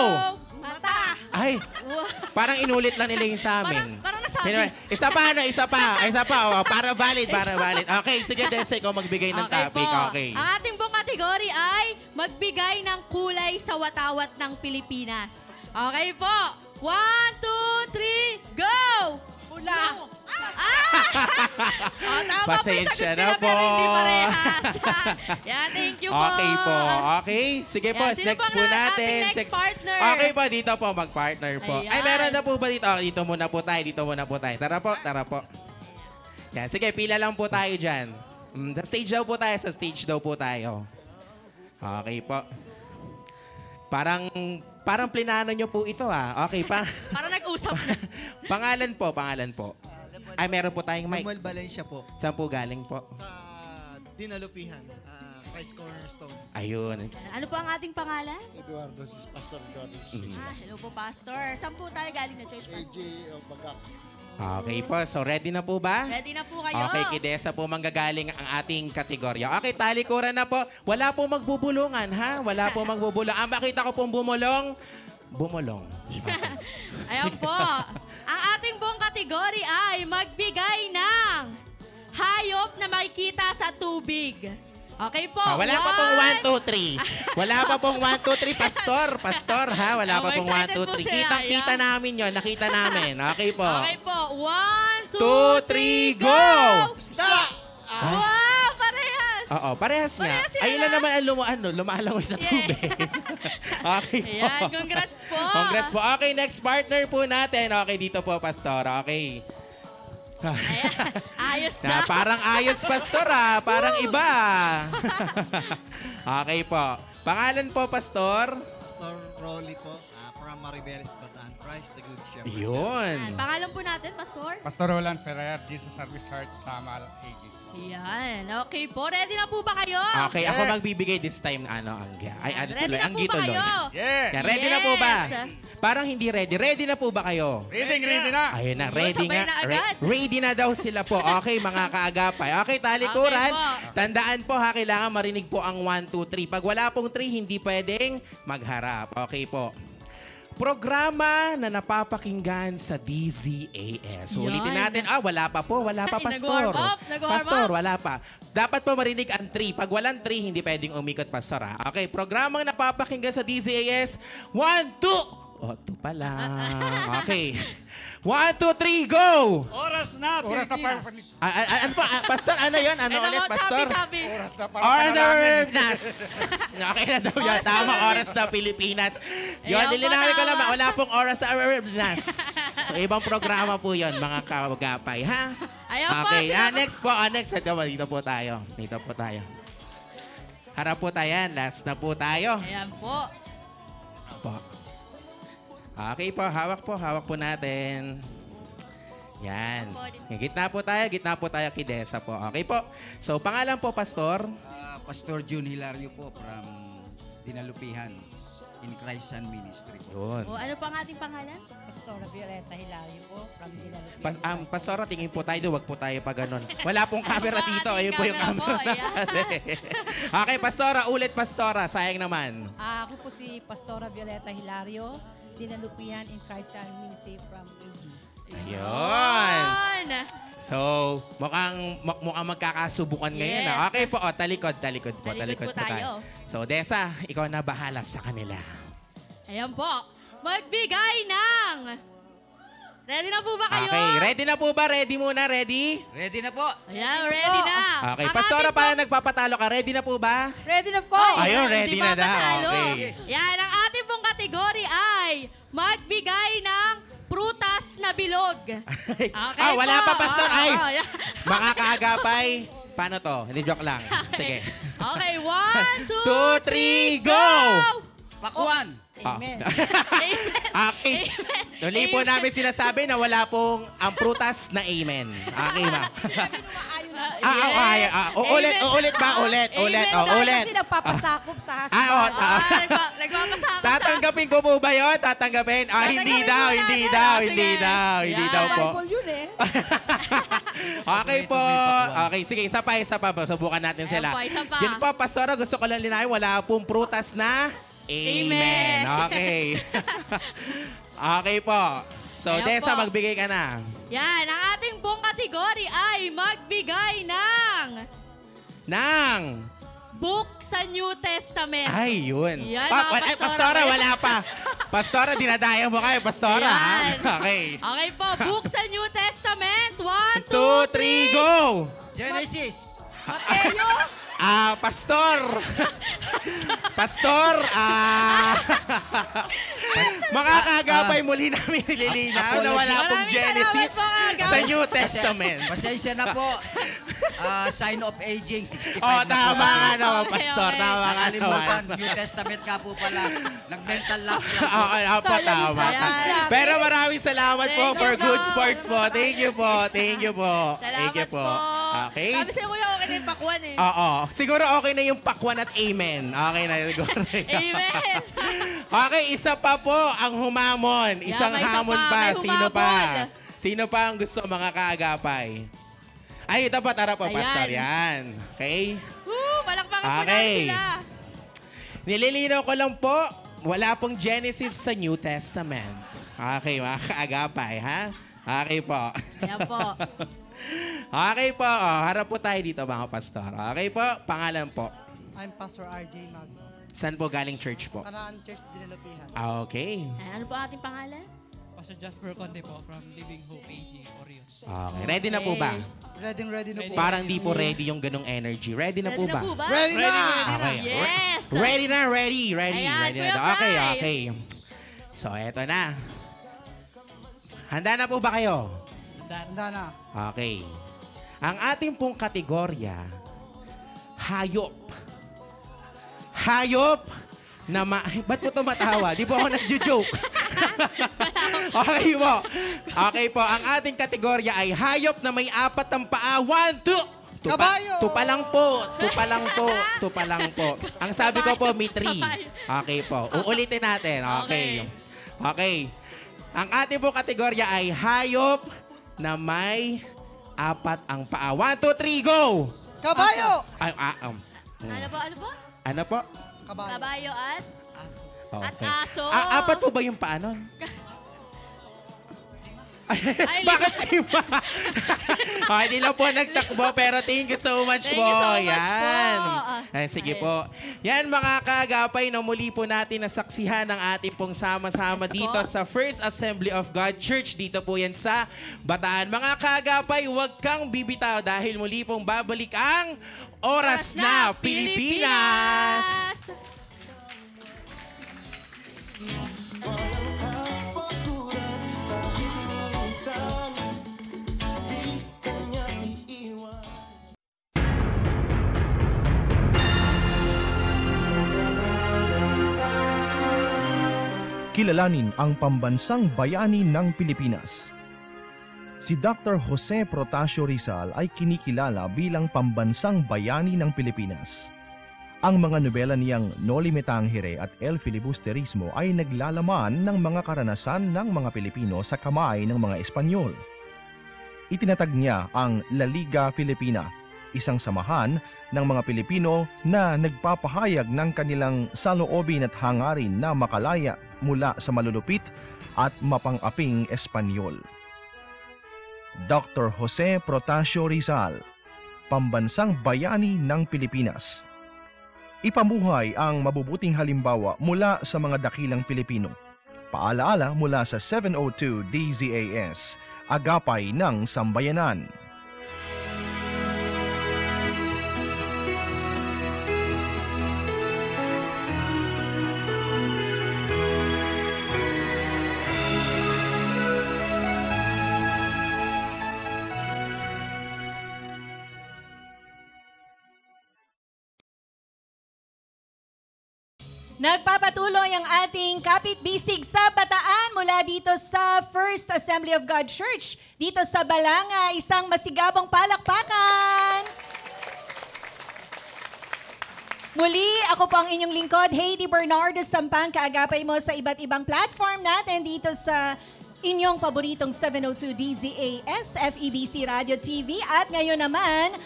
Mata! Ay, parang inulit lang nila yung sa amin. Parang nasabi. Anyway, isa pa. Para valid. Okay, sige, Desa, ikaw magbigay ng topic. Okay. Ang ating pong kategory ay magbigay ng kulay sa watawat ng Pilipinas. Okay po. 1, 2, 3, go! Pula! Tama Pasensya po yung sagot na nila, po. pero hindi parehas. Yan, thank you po. Okay po. Okay. Sige po, Yan, sino next po po ang natin. ating next partner? Okay po, dito po, mag-partner po. Ayan. Ay, meron na po ba dito? Dito muna po tayo. Tara po. Yan, sige, pila lang po tayo dyan. Sa stage daw po tayo. Okay po. Parang plinano nyo po ito Okay, Para nag-usap na. pangalan po. Ay, meron po tayong mic. Samuel Valencia po. Saan po galing po? Sa Dinalupihan, Christ Cornerstone. Ayun. Ano po ang ating pangalan? Eduardo, si Pastor Eduardo. Hello po, Pastor. Saan po tayo galing na church, AJ Pastor? o Bagak. Okay po, so ready na po ba? Ready na po kayo? Okay, Kidesa po manggagaling ang ating kategorya. Okay, talikuran na po. Wala po magbubulungan, ha? Wala po magbubulong. Makita ko pong bumulong. Ayan po. Ang ating pong kategory ay magbigay ng hayop na makikita sa tubig. Okay po. Wala pa pong 1, 2, 3. Wala pa pong 1, 2, 3. Pastor, ha? Wala pa pong 1, 2, 3. Kitang-kita namin yon. Nakita namin. Okay po. Okay po. 1, 2, 3, 2, 3, go! Wow, parehas. Oo, parehas nga. Parehas sila Ayun lang naman ang lumalangoy sa tubig. Okay po. Ayan, congrats po. Congrats po. Okay, next partner po natin. Okay, dito po, Pastor. Okay. Ayan, ayos na. Parang ayos, Pastor, Parang iba. Okay po. Pangalan po, Pastor? Pastor Rolly po, from Maribeles, Bataan. Christ the Good Shepherd. Yun. Pangalan po natin, Pastor? Pastor Roland Ferrer, Jesus Service Church, Samal, AG. Yan. Okay po. Ready na po ba kayo? Okay, ako Yes. magbibigay this time Ready na ang po gito ba kayo? Yeah! Yan, ready na po ba? Yes. Parang hindi ready. Ready na po ba kayo? Ready na! Ayun na, Yun, ready sabay nga. na agad. Ready na daw sila po. Okay, mga kaagapay. Okay, talikuran. Okay po. Tandaan po kailangan marinig po ang 1, 2, 3. Pag wala pong 3, hindi pwedeng magharap. Okay po. Programa na napapakinggan sa DZAS. So, Yan. ulitin natin. Wala pa po. Wala pa, Ay, Pastor. nag-warm up. Pastor, wala pa. Dapat po marinig ang 3. Pag walang 3, hindi pwedeng umikot, Pastor. Okay, programang napapakinggan sa DZAS. 1, 2. 2 pa lang. Okay. 1, 2, 3, go! Oras na, Oras na Pilipinas. para Ano pa? Pastor, ano yun? Ano Ito ulit, mo, Pastor? sabi. Oras na para Ordernas! Okay na daw yan. Oras na Tama, Ordernas. oras na Pilipinas. Yun, Ayan po, nilinawin ko tama. naman. Wala pong oras sa Ordernas. So, ibang programa po yun, mga kagapay, ha? Ayan po. Okay, sila- next po. Next. Dito po tayo. Harap po tayo. Last na po tayo. Ayan po. Po. Okay po, hawak po natin. Yan. Gitna po tayo, Kidesa po. Okay po. So, pangalan po, Pastor? Pastor June Hilario po from Dinalupihan in Christ Sun Ministry. Yun. Ano pa ang ating pangalan? Pastora Violeta Hilario po from Dinalupihan. Pastor, tingin po tayo, wag po tayo pa ganun. Wala pong camera dito. Ayun po yung Camera po, camera. Okay, Pastora, ulit, Pastora. Sayang naman. Ako po si Pastora Violeta Hilario, Dinalupihan in Christ Sun Ministry from AG. Ayun. So, mukhang magkakasubukan ngayon. Yes. Okay po, talikod po. Talikod po tayo. So, Desa, ikaw na bahala sa kanila. Ayan po. Magbigay ng... Ready na po ba kayo? Okay, ready na po ba? Ready muna, ready? Ready na po. Ayan, ready na. Okay, Ang Pastora, ating para nagpapatalo ka, ready na po ba? Ready na po! Ayun, ready Hindi na pa daw. matalo. Okay. Yan, ang ating pong kategory ay ay magbigay ng prutas na bilog. Okay wala pa, Pastor. Ay, yeah. mga kaagapay. Paano to? Hindi, joke lang. Sige. Okay, 1, 2, 3, 2, 3, go! Pakuan! Amen. Okay. Tuloy po namin sinasabi na wala pong ang prutas na amen. Okay ba? Ulit ba? Ulit. Kasi nagpapasakop sa husband. Nagpapasakop Tatanggapin ko po ba yun? Tatanggapin? Hindi daw po. Bible yun eh. Okay po. Okay, sige, isa pa. Subukan natin sila. Isa pa. Yun po, Pastora, gusto ko lang linawin, wala pong prutas na amen. Okay. Okay po. So, Ayan Desa, po. magbigay ka na. Yan, ang ating pong kategory ay magbigay ng book sa New Testament. Ay, yun. Yan, Ah, mga Pastora, wala pa. Pastora, dinadaya mo kayo, Pastora. Ha? Yan. Okay. Okay po, book sa New Testament. 1, 2, 3, go! Genesis! Pastor! Mga kaagapay, muli namin nililinaw na wala pong Maraming Genesis salamat po, kaagapay. sa New Testament. Pasensya na po. Sign of aging, 65 Oh, na tama po. nga naman, Okay, Pastor. okay. Tama nga Nakalimutan, naman. New Testament ka po pala. Nag-mental lapse lang po. Opo, tama. Ayan. Pero maraming salamat po Thank for you good po. sports po. Thank you po. Thank you po. Thank you po. Okay? Sabi sa'yo, kuya, okay na yung pakwan eh. Oo. Siguro okay na yung pakwan at amen. Okay na siguro. Amen. Okay, isa pa po ang humamon. Isang may isa hamon pa. pa. May Sino pa? humabol. Sino pa ang gusto mga kaagapay? Ay, ito pa. Tara po, Ayan. Pastor. Yan. Okay? Palakpakan po Okay. natin sila. Nililinaw ko lang po, wala pong Genesis sa New Testament. Okay, mga kaagapay, ha? Okay po. Ayan po. Okay po. Harap po tayo dito, mga pastor. Okay po. Pangalan po. I'm Pastor RJ Magno. Saan po galing church po? Kanaan Church Dinalupihan. Okay. Ano po ang ating pangalan? Pastor Jasper Conde po from Living Hope AG, Orion. Okay. Ready na po ba? Ready na po. Parang di po ready yung ganong energy. Ready na po ba? Ready na! Okay. Yes! Ready na, ready. Ayan, Ready Kuya na. Okay, Bri. okay. So, eto na. Handa na po ba kayo? Handa na. Okay. Ang ating pong kategorya, hayop. Hayop na ba't po tumatawa? Di po ako nagjo-joke. Okay po. Okay po. Ang ating kategorya ay hayop na may 4 ang paa. 1, 2. Kabayo! Tupa lang po. Tupa lang po. Tupa lang po. Ang sabi ko po, may 3. Okay po. Uulitin natin. Okay. Okay. Ang ating po kategorya ay hayop na may 4 ang paa. 1, 2, 3, go! Kabayo! Ano po? Ano po? Kabayo at? Okay. At aso. 4 po ba yung paa nun? Ay, Bakit 5? Hindi lang po nagtakbo, pero thank you so much Thank po. you so much po. Ay, sige po. Yan mga kagapay, na muli po natin nasaksihan ang ating pong sama-sama Yes dito po. sa First Assembly of God Church. Dito po yan sa Bataan. Mga kagapay, huwag kang bibitaw dahil muli pong babalik ang Oras na Pilipinas! Kilalanin ang pambansang bayani ng Pilipinas. Si Dr. Jose Protasio Rizal ay kinikilala bilang pambansang bayani ng Pilipinas. Ang mga nobela niyang Noli Me Tangere at El Filibusterismo ay naglalaman ng mga karanasan ng mga Pilipino sa kamay ng mga Espanyol. Itinatag niya ang La Liga Filipina, isang samahan ng mga Pilipino na nagpapahayag ng kanilang saloobin at hangarin na makalaya mula sa malulupit at mapang-aping Espanyol. Dr. Jose Protasio Rizal, pambansang bayani ng Pilipinas. Ipamuhay ang mabubuting halimbawa mula sa mga dakilang Pilipino. Paalaala mula sa 702 DZAS, Agapay ng Sambayanan. Nagpapatuloy ang ating kapitbisig sa Bataan mula dito sa First Assembly of God Church. Dito sa Balanga, isang masigabong palakpakan. Muli, ako po ang inyong lingkod, Haiti Bernardo Sampang, kaagapay mo sa iba't ibang platform natin dito sa inyong paboritong 702 DZAS, FEBC Radio TV. At ngayon naman,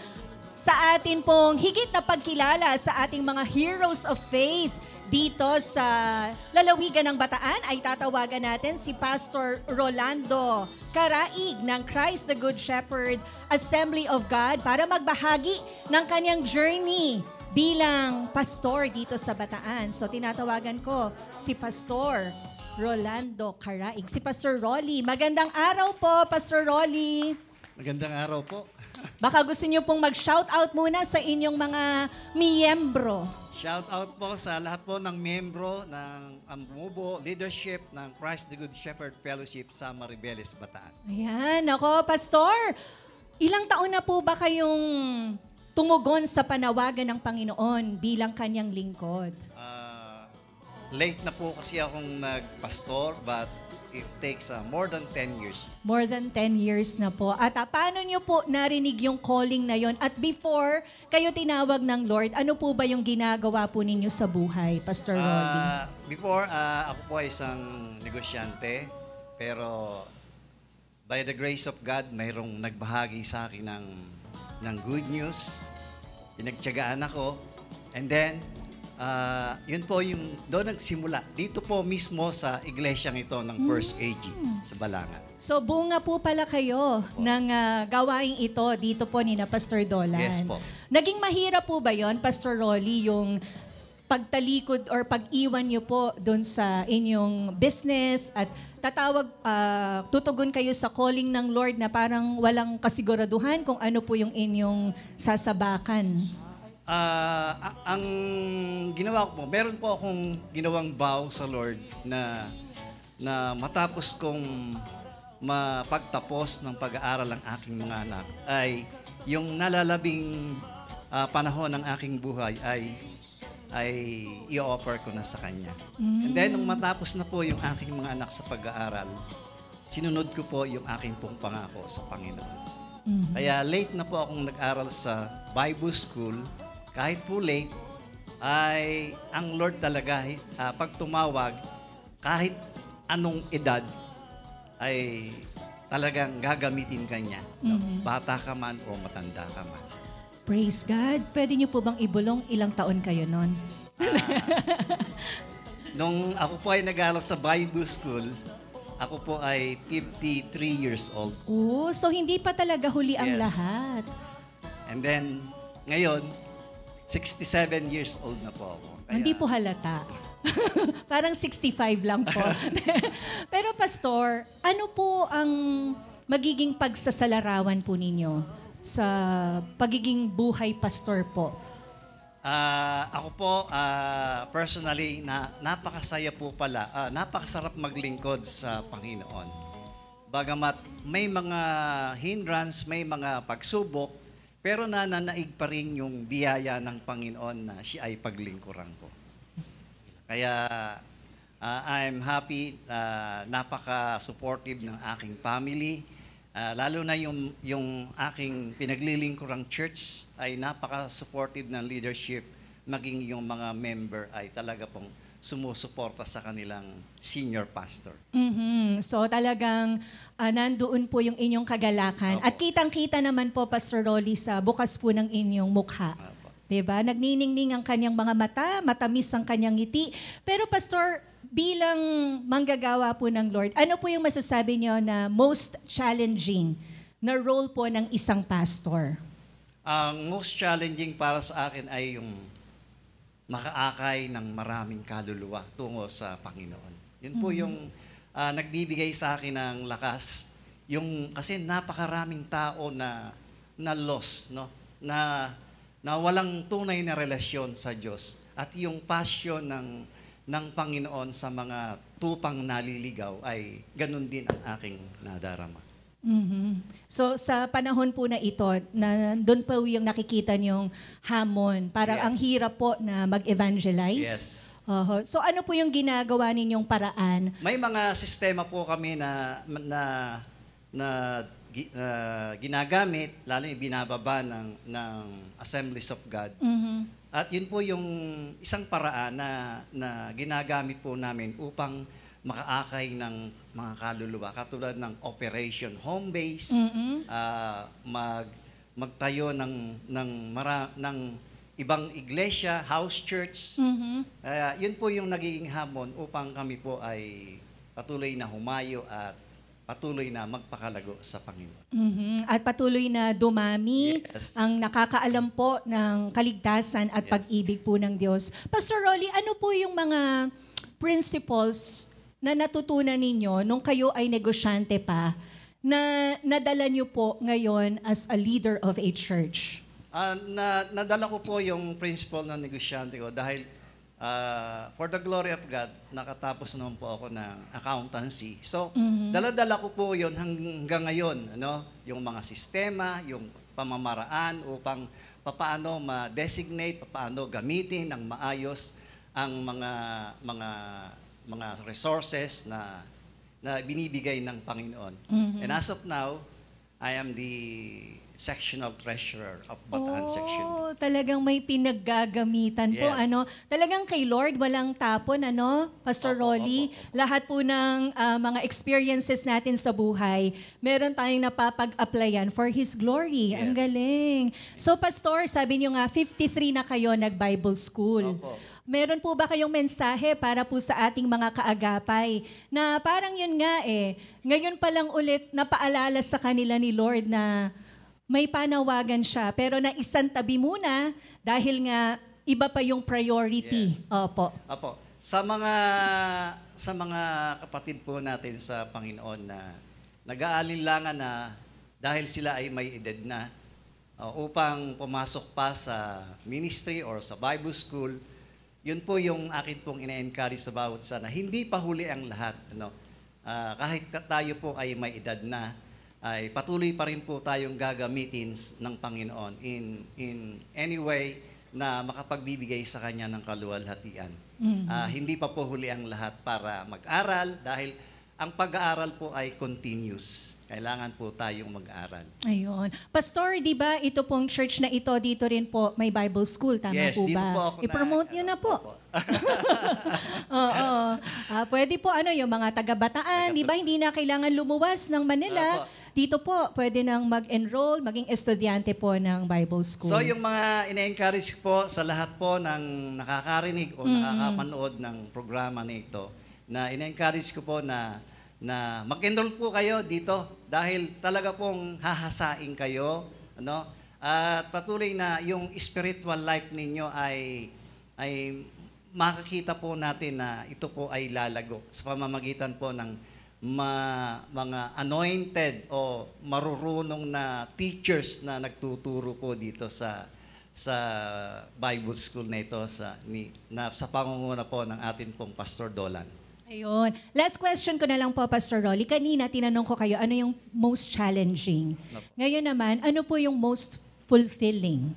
sa atin pong higit na pagkilala sa ating mga heroes of faith, dito sa lalawigan ng Bataan ay tatawagan natin si Pastor Rolando Caraig ng Christ the Good Shepherd Assembly of God para magbahagi ng kanyang journey bilang pastor dito sa Bataan. So tinatawagan ko si Pastor Rolando Caraig, si Pastor Rolly. Magandang araw po, Pastor Rolly. Magandang araw po. Baka gusto niyo pong mag-shoutout muna sa inyong mga miyembro. Shout out po sa lahat po ng miyembro ng Amubo Leadership ng Christ the Good Shepherd Fellowship sa Maribeles, Bataan. Ayan, ako, Pastor. Ilang taon na po ba kayong tumugon sa panawagan ng Panginoon bilang kanyang lingkod? Late na po kasi akong nagpastor, but it takes more than 10 years. More than 10 years na po. At paano niyo po narinig yung calling na yon? At before kayo tinawag ng Lord, ano po ba yung ginagawa po ninyo sa buhay, Pastor Rolly? Before, ako po ay isang negosyante, pero by the grace of God, mayroong nagbahagi sa akin ng good news. Pinagtiyagaan ako. And then, yun po yung doon nagsimula. Dito po mismo sa iglesyang ito ng First AG sa Balanga. So bunga po pala kayo ng gawaing ito dito po ni na Pastor Dolan. Yes po. Naging mahirap po ba yon, Pastor Rolly, yung pagtalikod or pag-iwan niyo po doon sa inyong business at tutugon kayo sa calling ng Lord na parang walang kasiguraduhan kung ano po yung inyong sasabakan? Ang ginawa ko po, meron po akong ginawang vow sa Lord na matapos kong mapagtapos ng pag-aaral ng aking mga anak ay yung nalalabing panahon ng aking buhay ay i-offer ko na sa Kanya. And then, nung matapos na po yung aking mga anak sa pag-aaral, sinunod ko po yung aking pong pangako sa Panginoon. Kaya late na po akong nag-aral sa Bible School. Kahit po late, ay ang Lord talaga, pag tumawag, kahit anong edad, ay talagang gagamitin Kanya. Bata ka man o matanda ka man. Praise God. Pwede niyo po bang ibulong ilang taon kayo nun? Nung ako po ay nag-aaral sa Bible School, ako po ay 53 years old. Oh, so hindi pa talaga huli ang lahat. And then, ngayon, 67 years old na po ako. Hindi po halata. Parang 65 lang po. Pero Pastor, ano po ang magiging pagsasalarawan po ninyo sa pagiging buhay pastor po? Ako po, personally, napakasaya po pala. Napakasarap maglingkod sa Panginoon. Bagamat may mga hindrance, may mga pagsubok, pero nananaig pa rin yung biyaya ng Panginoon na siya ay paglingkuran ko. Kaya I'm happy, napaka-supportive ng aking family. Lalo na yung aking pinaglilingkurang church ay napaka-supportive ng leadership. Maging yung mga member ay talaga pong sumusuporta sa kanilang senior pastor. So talagang nandoon po yung inyong kagalakan. At kitang-kita naman po, Pastor Rolly, sa bukas po ng inyong mukha. Diba? Nagniningning ang kanyang mga mata, matamis ang kanyang ngiti. Pero Pastor, bilang manggagawa po ng Lord, ano po yung masasabi niyo na most challenging na role po ng isang pastor? Ang most challenging para sa akin ay yung makaakay ng maraming kaluluwa tungo sa Panginoon. Yun po yung nagbibigay sa akin ng lakas. Kasi napakaraming tao na lost, no? Na walang tunay na relasyon sa Diyos. At yung passion ng Panginoon sa mga tupang naliligaw ay ganun din ang aking nadarama. So sa panahon po na ito, doon po yung nakikita niyong hamon. Parang ang hirap po na mag-evangelize. So ano po yung ginagawa ninyong paraan? May mga sistema po kami ginagamit, lalo yung binababa ng Assemblies of God. At yun po yung isang paraan na ginagamit po namin upang makaakay ng mga kaluluwa. Katulad ng Operation Home Base, magtayo ng ibang iglesia, house church. Yun po yung nagiging hamon upang kami po ay patuloy na humayo at patuloy na magpakalago sa Panginoon. At patuloy na dumami ang nakakaalam po ng kaligtasan at pag-ibig po ng Diyos. Pastor Rolly, ano po yung mga principles na natutunan ninyo nung kayo ay negosyante pa na nadala nyo po ngayon as a leader of a church? Nadala ko po yung principle ng negosyante ko dahil for the glory of God, nakatapos naman po ako ng accountancy. So, dala-dala ko po yun hanggang ngayon. Yung mga sistema, yung pamamaraan upang paano ma-designate, paano gamitin ng maayos ang mga resources na binibigay ng Panginoon. And as of now, I am the sectional treasurer of Bataan section. Talagang may pinaggagamitan po, Talagang kay Lord walang tapon, Pastor Rolly? Lahat po ng mga experiences natin sa buhay, meron tayong napapag-applyan for His glory. Ang galing. So, Pastor, sabi niyo nga, 53 na kayo nag-Bible school. Meron po ba kayong mensahe para po sa ating mga kaagapay na parang yun nga ngayon pa lang ulit napaalala sa kanila ni Lord na may panawagan siya, pero naisantabi muna dahil nga iba pa yung priority. Opo. Sa mga kapatid po natin sa Panginoon na nag-aalinlangan na dahil sila ay may edad na upang pumasok pa sa ministry or sa Bible school, yun po yung akin pong ina-encourage sa bawat isa na hindi pa huli ang lahat. Kahit tayo po ay may edad na, ay patuloy pa rin po tayong gagamitin ng Panginoon in any way na makapagbibigay sa Kanya ng kaluwalhatian. Hindi pa po huli ang lahat para mag-aral dahil ang pag-aaral po ay continuous. Kailangan po tayong mag-aral. Ayun. Pastor, di ba ito pong church na ito, dito rin po may Bible school, tama yes, po ba? Dito po ako I-promote nyo na po. Oo. Pwede po yung mga taga-Bataan, di ba hindi na kailangan lumuwas ng Manila. Dito po, pwede nang mag-enroll, maging estudyante po ng Bible school. So yung mga ina-encourage po sa lahat po ng nakakarinig o nakakapanood ng programa nito, na ina-encourage ko po na mag-enroll po kayo dito dahil talaga pong hahasain kayo, at patuloy na yung spiritual life ninyo ay makikita po natin na ito po ay lalago sa pamamagitan po ng mga anointed o marurunong na teachers na nagtuturo po dito sa Bible school na ito sa pangunguna po ng atin pong Pastor Dolan. Ayun. Last question ko na lang po, Pastor Rolly. Kanina, tinanong ko kayo, ano yung most challenging? Ngayon naman, ano po yung most fulfilling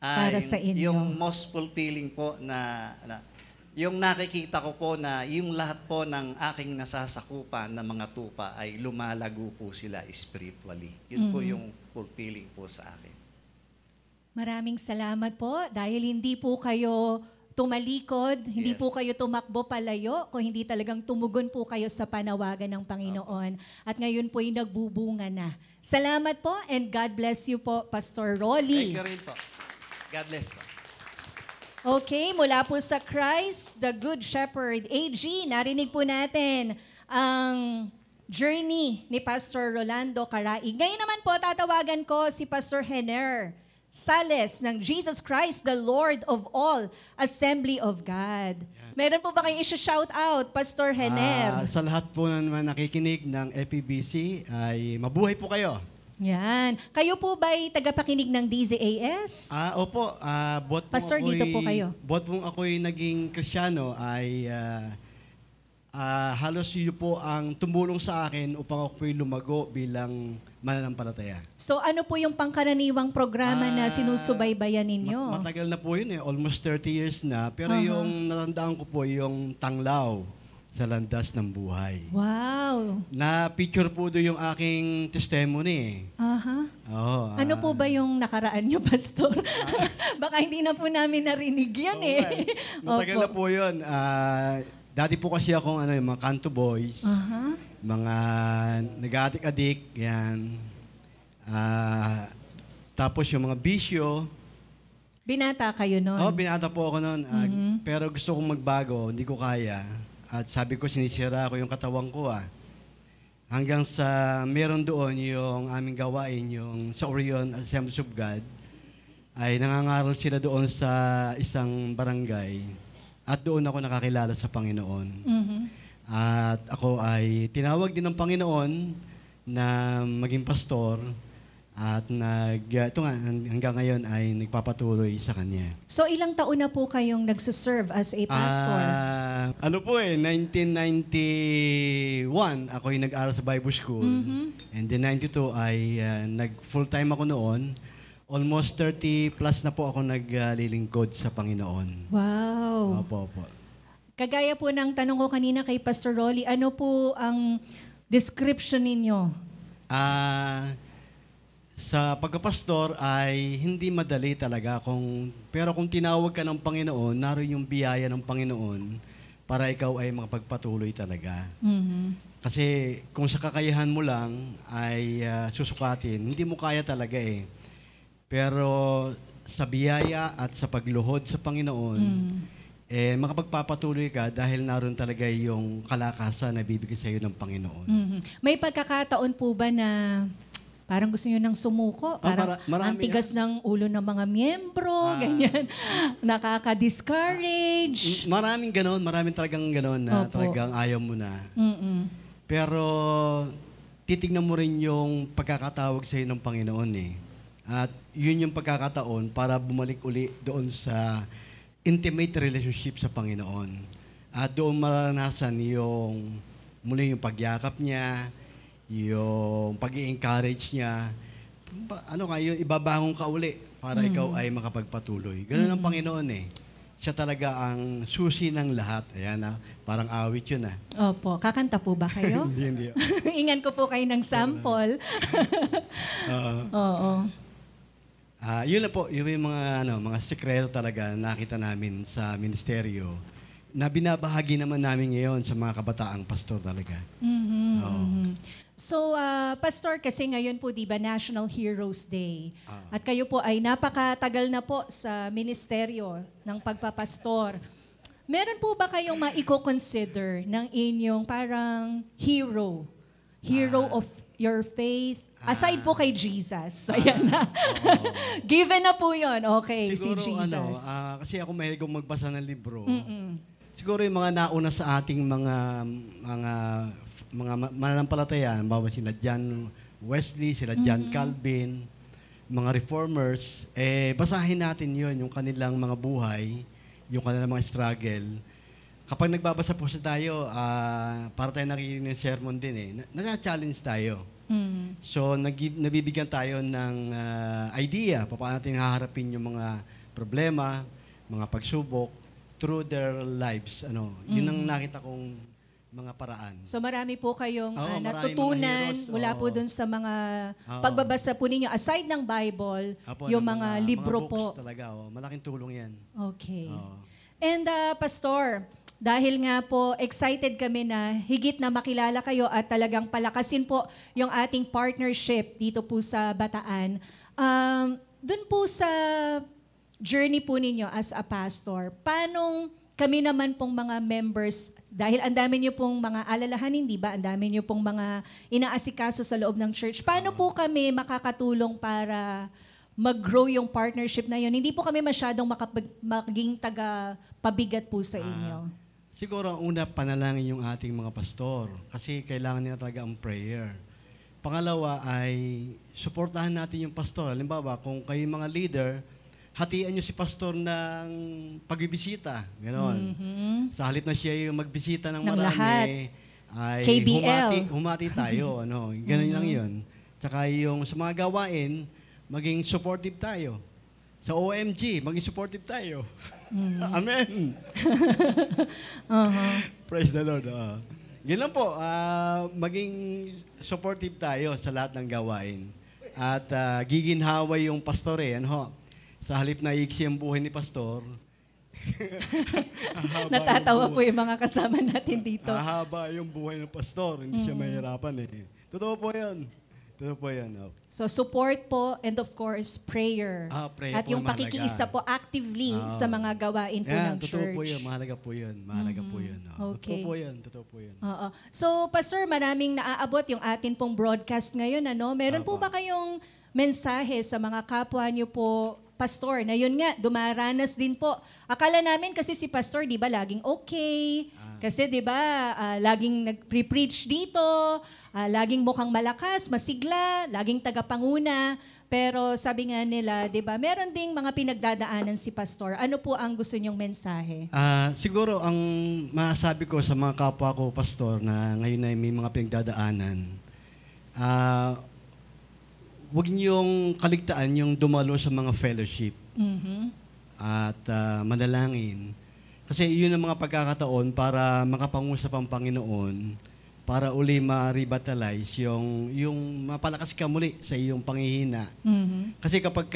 para sa inyo? Yung most fulfilling po yung nakikita ko po na yung lahat po ng aking nasasakupan na mga tupa ay lumalago po sila spiritually. Yun po yung fulfilling po sa akin. Maraming salamat po dahil hindi po kayo tumalikod, hindi po kayo tumakbo palayo, kung hindi talagang tumugon po kayo sa panawagan ng Panginoon. At ngayon po ay nagbubunga na. Salamat po and God bless you po, Pastor Rolly. Thank you rin po. God bless po. Okay, mula po sa Christ, the Good Shepherd, AG, narinig po natin ang journey ni Pastor Rolando Caraig. Ngayon naman po, tatawagan ko si Pastor Hener Sales ng Jesus Christ, the Lord of All, Assembly of God. Meron po ba kayong i-shout out, Pastor Hener? Sa lahat po naman nakikinig ng FEBC, ay mabuhay po kayo. Yan. Kayo po ba'y tagapakinig ng DZAS? Opo. Pastor, dito po kayo. Bot pong ako'y naging Kristyano ay halos yun po ang tumulong sa akin upang ako'y lumago bilang mananampalataya. So ano po yung pangkaraniwang programa na sinusubaybayan ninyo? Matagal na po yun almost 30 years na. Pero yung natandaan ko po yung Tanglaw sa Landas ng Buhay. Wow! Na-picture po doon yung aking testimony. Oo, Ano po ba yung nakaraan nyo, Pastor? Baka hindi na po namin narinig yan Matagal na po yun. Dati po kasi akong yung mga kanto boys, mga nag-adik-adik, yan. Tapos yung mga bisyo. Binata kayo noon? Binata po ako noon. Pero gusto kong magbago, hindi ko kaya. At sabi ko, sinisira ko yung katawan ko Hanggang sa meron doon yung aming gawain, yung sa Orion Assemblies of God, ay nangangaral sila doon sa isang barangay. At doon ako nakakilala sa Panginoon. At ako ay tinawag din ng Panginoon na maging pastor. At ito nga, hanggang ngayon ay nagpapatuloy sa Kanya. So ilang taon na po kayong nagsiserve as a pastor? 1991, ako yung nag-aral sa Bible School. And then 92 ay nag-full-time ako noon. Almost 30 plus na po ako naglilingkod sa Panginoon. Wow! Opo. Kagaya po ng tanong ko kanina kay Pastor Rolly, ano po ang description ninyo? Sa pagkapastor ay hindi madali talaga. Pero kung tinawag ka ng Panginoon, naroon yung biyaya ng Panginoon para ikaw ay makapagpatuloy talaga. Kasi kung sa kakayahan mo lang ay susukatin, hindi mo kaya talaga Pero sa biyaya at sa pagluhod sa Panginoon, makapagpapatuloy ka dahil naroon talaga yung kalakasan na bibigay sa iyo ng Panginoon. May pagkakataon po ba na parang gusto nyo nang sumuko? Parang ang tigas ng ulo ng mga miyembro, ganyan. Nakaka-discourage. Maraming talagang ganon na talagang ayaw mo na. Pero titignan mo rin yung pagkakatawag sa iyo ng Panginoon At yun yung pagkakataon para bumalik uli doon sa intimate relationship sa Panginoon. At doon maranasan yung muli yung pagyakap niya, yung pag-i-encourage niya, yung ibabangon ka uli para ikaw ay makapagpatuloy. Ganun ang Panginoon Siya talaga ang susi ng lahat. Ayan parang awit yun Opo. Kakanta po ba kayo? Hindi. Ingan ko po kayo ng sample. Oo. Yun na po, yun yung mga sekreto talaga na nakita namin sa ministeryo na binabahagi naman namin ngayon sa mga kabataang pastor talaga. So, Pastor, kasi ngayon po, di ba, National Heroes Day. At kayo po ay napakatagal na po sa ministeryo ng pagpapastor. Meron po ba kayong maiko-consider ng inyong parang hero? Hero of your faith? Aside po kay Jesus. Ayan na. Given na po yun. Okay, siguro, si Jesus. kasi ako mahilig magbasa ng libro. Siguro yung mga nauna sa ating mga mananampalataya, bawa sila John Wesley, sila John Calvin, mga reformers, basahin natin yon yung kanilang mga buhay, yung kanilang mga struggle. Kapag nagbabasa po tayo, para tayo nakikinig ng sermon din nasa-challenge tayo. So, nabibigyan tayo ng idea paano natin haharapin yung mga problema, mga pagsubok through their lives. Yun ang nakita kong mga paraan. So marami po kayong marami natutunan mga heroes, mula po dun sa mga pagbabasa po ninyo. Aside ng Bible, yung mga libro mga po. Talaga, malaking tulong yan. Okay. And Pastor, dahil nga po excited kami na higit na makilala kayo at talagang palakasin po yung ating partnership dito po sa Bataan. Dun po sa journey po ninyo as a pastor, paanong kami naman pong mga members, dahil ang dami niyo pong mga alalahanin, di ba? Ang dami niyo pong mga inaasikaso sa loob ng church. Paano po kami makakatulong para mag-grow yung partnership na yun? Hindi po kami masyadong maging taga-pabigat po sa inyo. Siguro ang una, panalangin yung ating mga pastor kasi kailangan nila talaga ang prayer. Pangalawa ay suportahan natin yung pastor. Halimbawa, kung kayo mga leader, hatian nyo si pastor ng pagbibisita. Ganon. Sa halip na siya yung magbisita ng marami, lahat. ay KBL. humati tayo. Ganon lang yun. Tsaka yung sa mga gawain, maging supportive tayo. Sa OMG, maging supportive tayo. Amen. Praise the Lord. Yun lang po, maging supportive tayo sa lahat ng gawain. At giginhawa yung pastor Sa halip na iksi ang buhay ni pastor, natatawa po yung mga kasama natin dito. Hahaba yung buhay ng pastor, hindi siya mahirapan Totoo po yan. So support po and of course prayer. Prayer at po yung mahalaga. pakikiisa po actively sa mga gawain po ng totoo church. Po yun, mahalaga po yun. Okay. Totoo po yun. Oo. So Pastor, maraming naaabot yung atin pong broadcast ngayon. Meron po ba kayong mensahe sa mga kapwa niyo po, Pastor, na yun nga, dumaranas din po. Akala namin kasi si Pastor, di ba, laging okay. Kasi di ba, laging nag-preach dito, laging mukhang malakas, masigla, laging tagapanguna. Pero sabi nga nila, di ba, meron ding mga pinagdadaanan si Pastor. Ano po ang gusto niyong mensahe? Siguro, ang masabi ko sa mga kapwa ko, Pastor, na ngayon ay may mga pinagdadaanan, huwag niyong kaligtaan yung dumalo sa mga fellowship at manalangin. Kasi yun ang mga pagkakataon para makapangusap ang Panginoon para uli ma-revitalize yung mapalakas ka muli sa iyong panghihina. Kasi kapag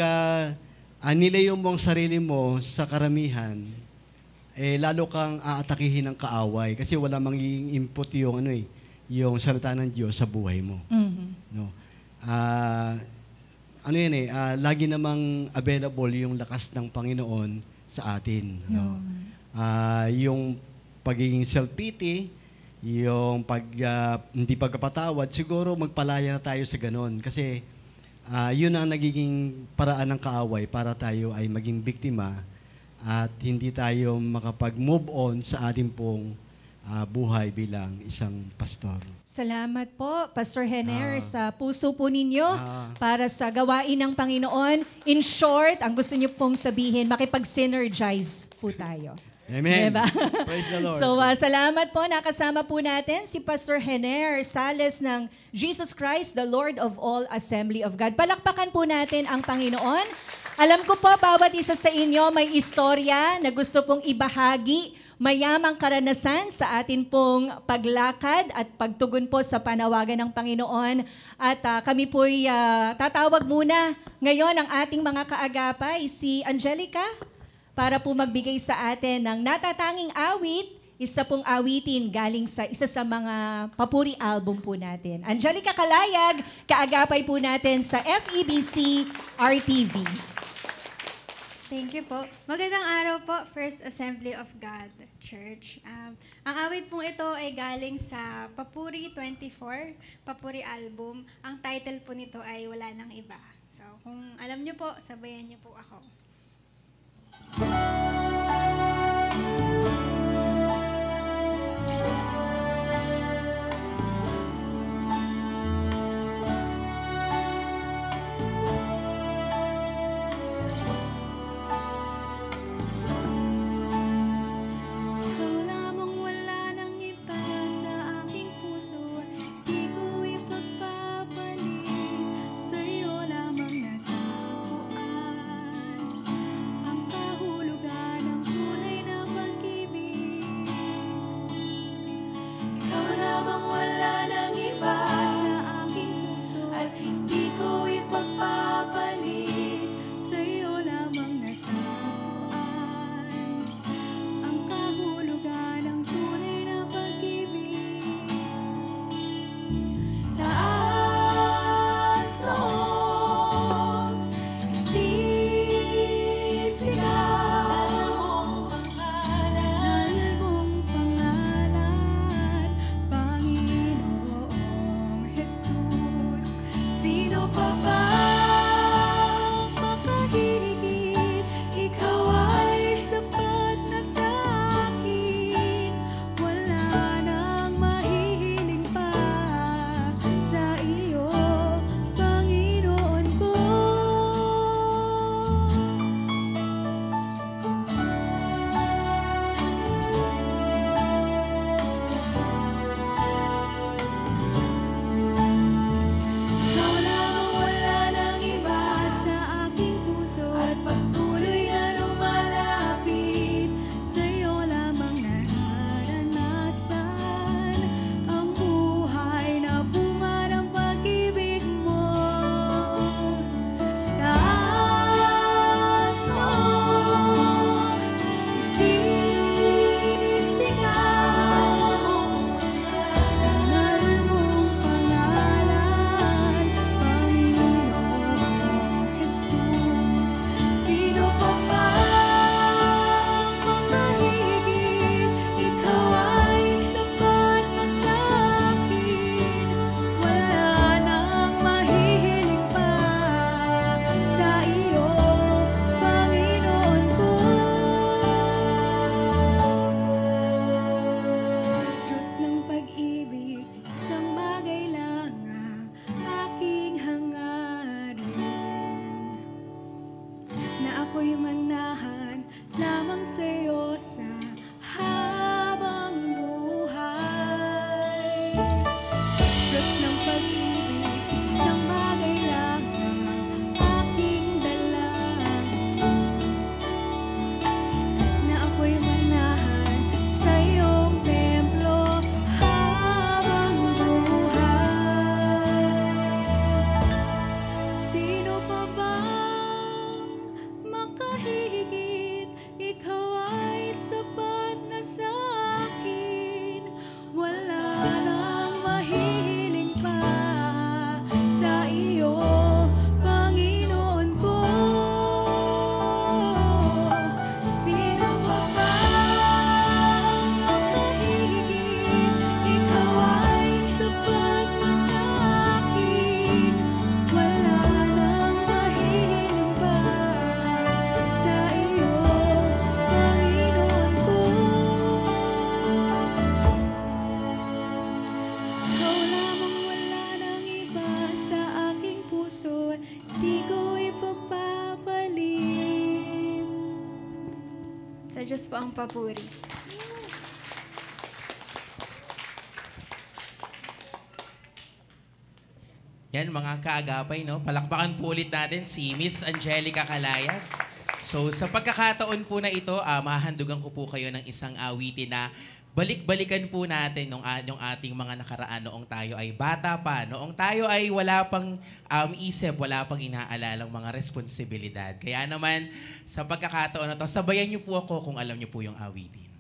nilayo mo ang sarili mo sa karamihan, lalo kang aatakihin ng kaaway kasi wala magiging input yung salita ng Diyos sa buhay mo. No? Lagi namang available yung lakas ng Panginoon sa atin. No? Yung pagiging self-pity, yung hindi pagkapatawad, siguro magpalaya na tayo sa ganon. Kasi yun ang nagiging paraan ng kaaway para tayo ay maging biktima at hindi tayo makapag-move on sa ating pong buhay bilang isang pastor. Salamat po, Pastor Hener, sa puso po ninyo para sa gawain ng Panginoon. In short, ang gusto niyo pong sabihin, makipag-synergize po tayo. Amen. Diba? Praise the Lord. So, salamat po. Nakasama po natin si Pastor Hener Sales ng Jesus Christ, the Lord of all Assembly of God. Palakpakan po natin ang Panginoon. Alam ko po, bawat isa sa inyo may istorya na gusto pong ibahagi, mayamang karanasan sa atin pong paglakad at pagtugon po sa panawagan ng Panginoon. At kami po'y tatawag muna ngayon ang ating mga kaagapay, si Angelica, para po magbigay sa atin ng natatanging awit, isa pong awitin galing sa isa sa mga papuri album po natin. Angelica Kalayag, kaagapay po natin sa FEBC RTV. Thank you po. Magandang araw po, First Assembly of God Church. Ang awit pong ito ay galing sa Papuri 24, Papuri album. Ang title po nito ay Wala Nang Iba. So, kung alam niyo po, sabayan niyo po ako. Sa'yo lamang natagpuan ang kahulugan ako'y manahan lamang sa'yo sa habang buhay. Diyos ng pag-ibig, isang bagay lang ang aking dalangin, na ako'y manahan sa iyong templo habang buhay. Sino pa ba makahigit? Ikaw ay sapat na sa akin. Wala nang mahihiling pa sa iyo, Panginoon ko. Sino pa ba makahigit? Ikaw ay sapat na sa akin. Wala nang mahihiling pa sa iyo, Panginoon ko. Ikaw lamang, wala nang iba sa aking puso, di ko ipagpapalit. Sa Diyos po ang papuri. Yan mga kaagapay, no? Palakpakan po ulit natin si Miss Angelica Calayag. So sa pagkakataon po na ito, mahandugan ko po kayo ng isang awitin na balik-balikan po natin yung ating mga nakaraan noong tayo ay bata pa, noong tayo ay wala pang isip, wala pang inaalalang mga responsibilidad. Kaya naman, sa pagkakataon na to, sabayan niyo po ako kung alam niyo po yung awitin.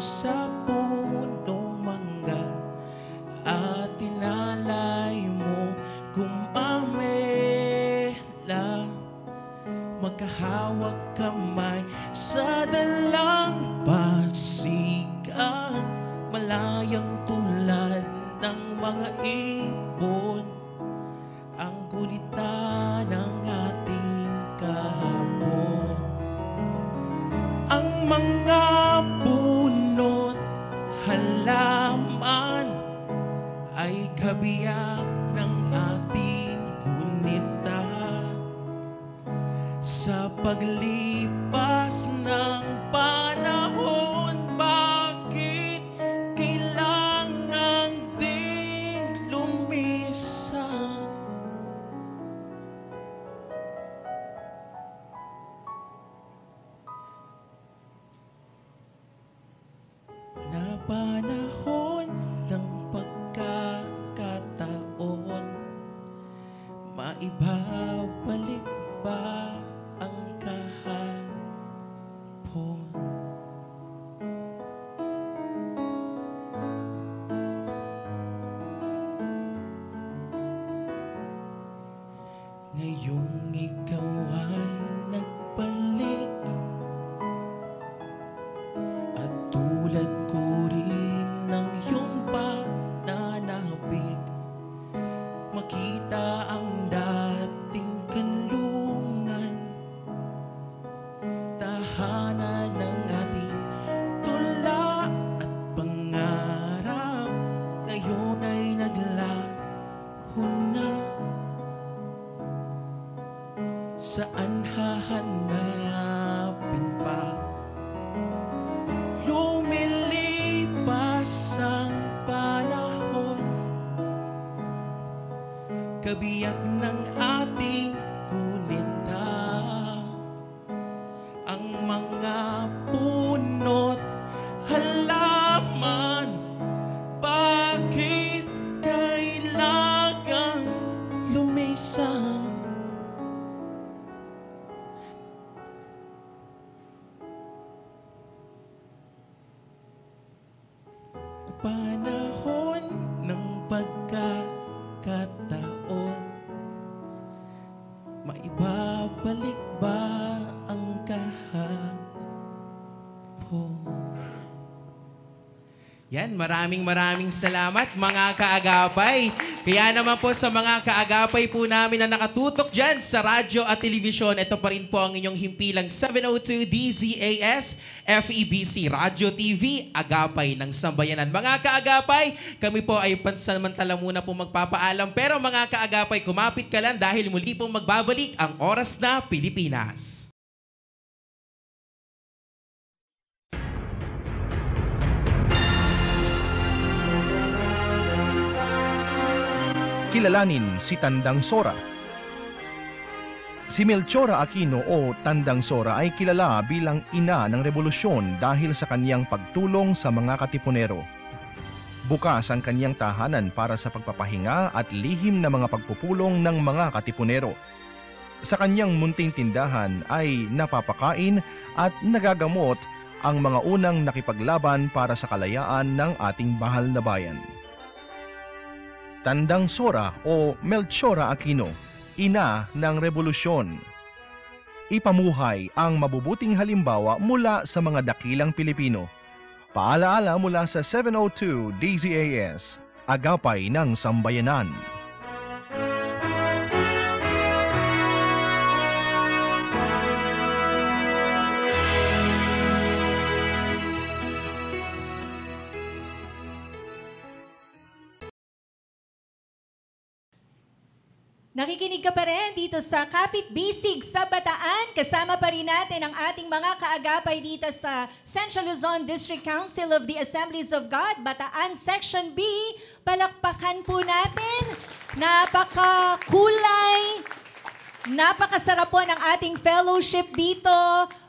Sa punong mangga at tinalay mo gumamela, magkahawak kamay sa dalampasigan, malayang tulad ng mga ibon, ang gunitan ng ating kahapon. Ang mga punot halaman ay kabiyak ng ating gunita. Sa paglipas ng panahon, bakit kailangan ding lumisan? Na panahon ng pagkakataon, maibabalik ba ang kahapon? saan hahanapin pa? Lumilipas ang panahon, kabiyak ng ating kunita, ang mga puno't halaman. Bakit kailangan lumisang? Panahon ng pagkakataon, maibabalik ba ang kahapon? Yan, maraming salamat mga kaagapay. Kaya naman po sa mga kaagapay po namin na nakatutok dyan sa radyo at telebisyon, ito pa rin po ang inyong himpilang 702 DZAS FEBC Radyo TV, Agapay ng Sambayanan. Mga kaagapay, kami po ay pansamantala muna po magpapaalam. Pero mga kaagapay, kumapit ka lang dahil muli pong magbabalik ang Oras na Pilipinas. Kilalanin si Tandang Sora. Si Melchora Aquino o Tandang Sora ay kilala bilang ina ng revolusyon dahil sa kanyang pagtulong sa mga katipunero. Bukas ang kanyang tahanan para sa pagpapahinga at lihim na mga pagpupulong ng mga katipunero. Sa kanyang munting tindahan ay napapakain at nagagamot ang mga unang nakipaglaban para sa kalayaan ng ating mahal na bayan. Tandang Sora o Melchora Aquino, ina ng revolusyon. Ipamuhay ang mabubuting halimbawa mula sa mga dakilang Pilipino. Paalaala mula sa 702 DZAS, Agapay ng Sambayanan. Nakikinig ka pa rin dito sa Kapit Bisig sa Bataan. Kasama pa rin natin ang ating mga kaagapay dito sa Central Luzon District Council of the Assemblies of God, Bataan Section B. Palakpakan po natin. Napakakulay, napakasarap po ng ating fellowship dito.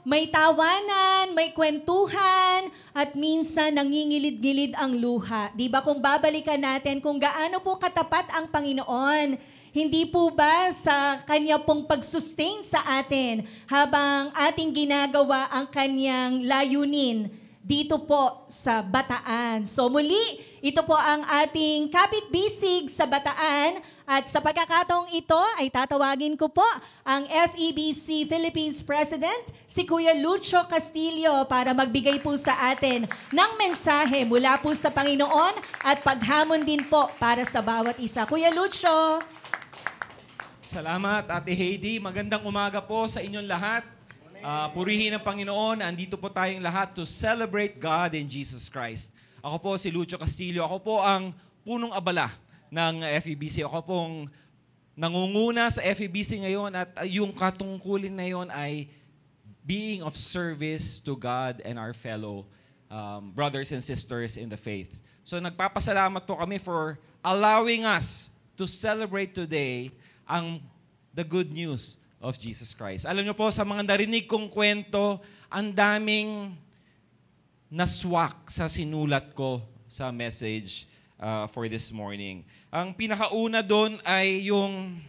May tawanan, may kwentuhan, at minsan nangingilid-ngilid ang luha. Di ba kung babalikan natin kung gaano po katapat ang Panginoon, hindi po ba sa Kanya pong pag-sustain sa atin habang ating ginagawa ang Kanyang layunin dito po sa Bataan. So muli, ito po ang ating Kapit Bisig sa Bataan. At sa pagkakataong ito ay tatawagin ko po ang FEBC Philippines President, si Kuya Lucho Castillo, para magbigay po sa atin ng mensahe mula po sa Panginoon at paghamon din po para sa bawat isa. Kuya Lucho. Salamat, Ate Heidi. Magandang umaga po sa inyong lahat. Purihin ang Panginoon. Andito po tayong lahat to celebrate God in Jesus Christ. Ako po si Lucho Castillo. Ako po ang punong abala ng FEBC. Ako pong nangunguna sa FEBC ngayon at yung katungkulin na yon ay being of service to God and our fellow brothers and sisters in the faith. So nagpapasalamat po kami for allowing us to celebrate today the good news of Jesus Christ. Alam niyo po, sa mga narinig kong kwento, ang daming naswak sa sinulat ko sa message for this morning. Ang pinakauna doon ay yung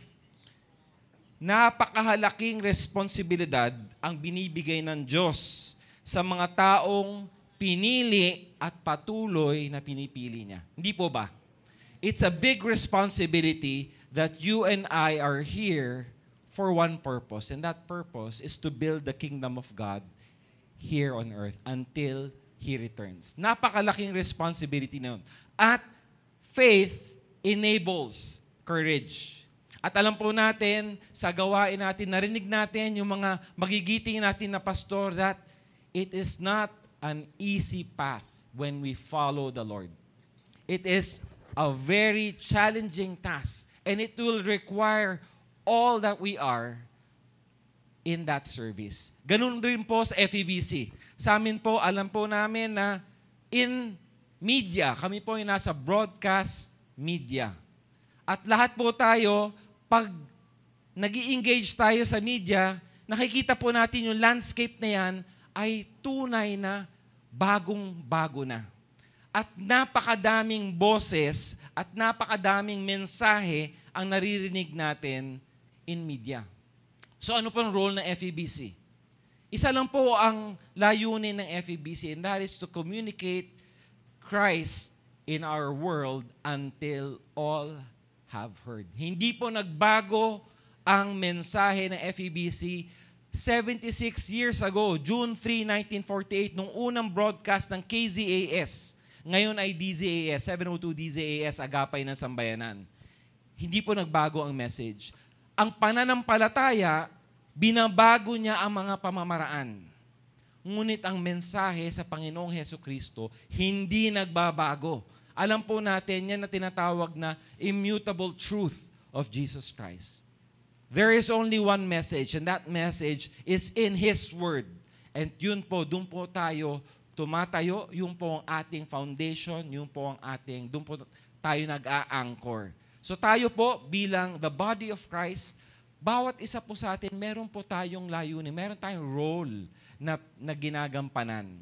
napakahalaking responsibilidad ang binibigay ng Diyos sa mga taong pinili at patuloy na pinipili niya. Hindi po ba? It's a big responsibility that you and I are here for one purpose, and that purpose is to build the kingdom of God here on earth until He returns. Napakalaking responsibility na yun. At faith enables courage. At alam po natin, sa gawain natin, narinig natin yung mga magigiting natin na pastor that it is not an easy path when we follow the Lord. It is a very challenging task. And it will require all that we are in that service. Ganun rin po sa FEBC. Sa amin po, alam po namin na in media, kami po ay nasa broadcast media. At lahat po tayo, pag nag-i-engage tayo sa media, nakikita po natin yung landscape na yan ay tunay na bagong-bago na. At napakadaming boses at napakadaming mensahe ang naririnig natin in media. So ano pong role ng FEBC? Isa lang po ang layunin ng FEBC, and that is to communicate Christ in our world until all have heard. Hindi po nagbago ang mensahe ng FEBC 76 years ago, June 3, 1948, nung unang broadcast ng KZAS. Ngayon ay DZAS, 702 DZAS, Agapay ng Sambayanan. Hindi po nagbago ang message. Ang pananampalataya, binabago niya ang mga pamamaraan. Ngunit ang mensahe sa Panginoong Hesukristo, hindi nagbabago. Alam po natin, yan na tinatawag na immutable truth of Jesus Christ. There is only one message, and that message is in His Word. And yun po, doon po tayo tumatayo, yun po ang ating foundation, yun po ang ating, doon po tayo nag-a-anchor. So tayo po bilang the body of Christ, bawat isa po sa atin, meron po tayong layunin, meron tayong role na ginagampanan.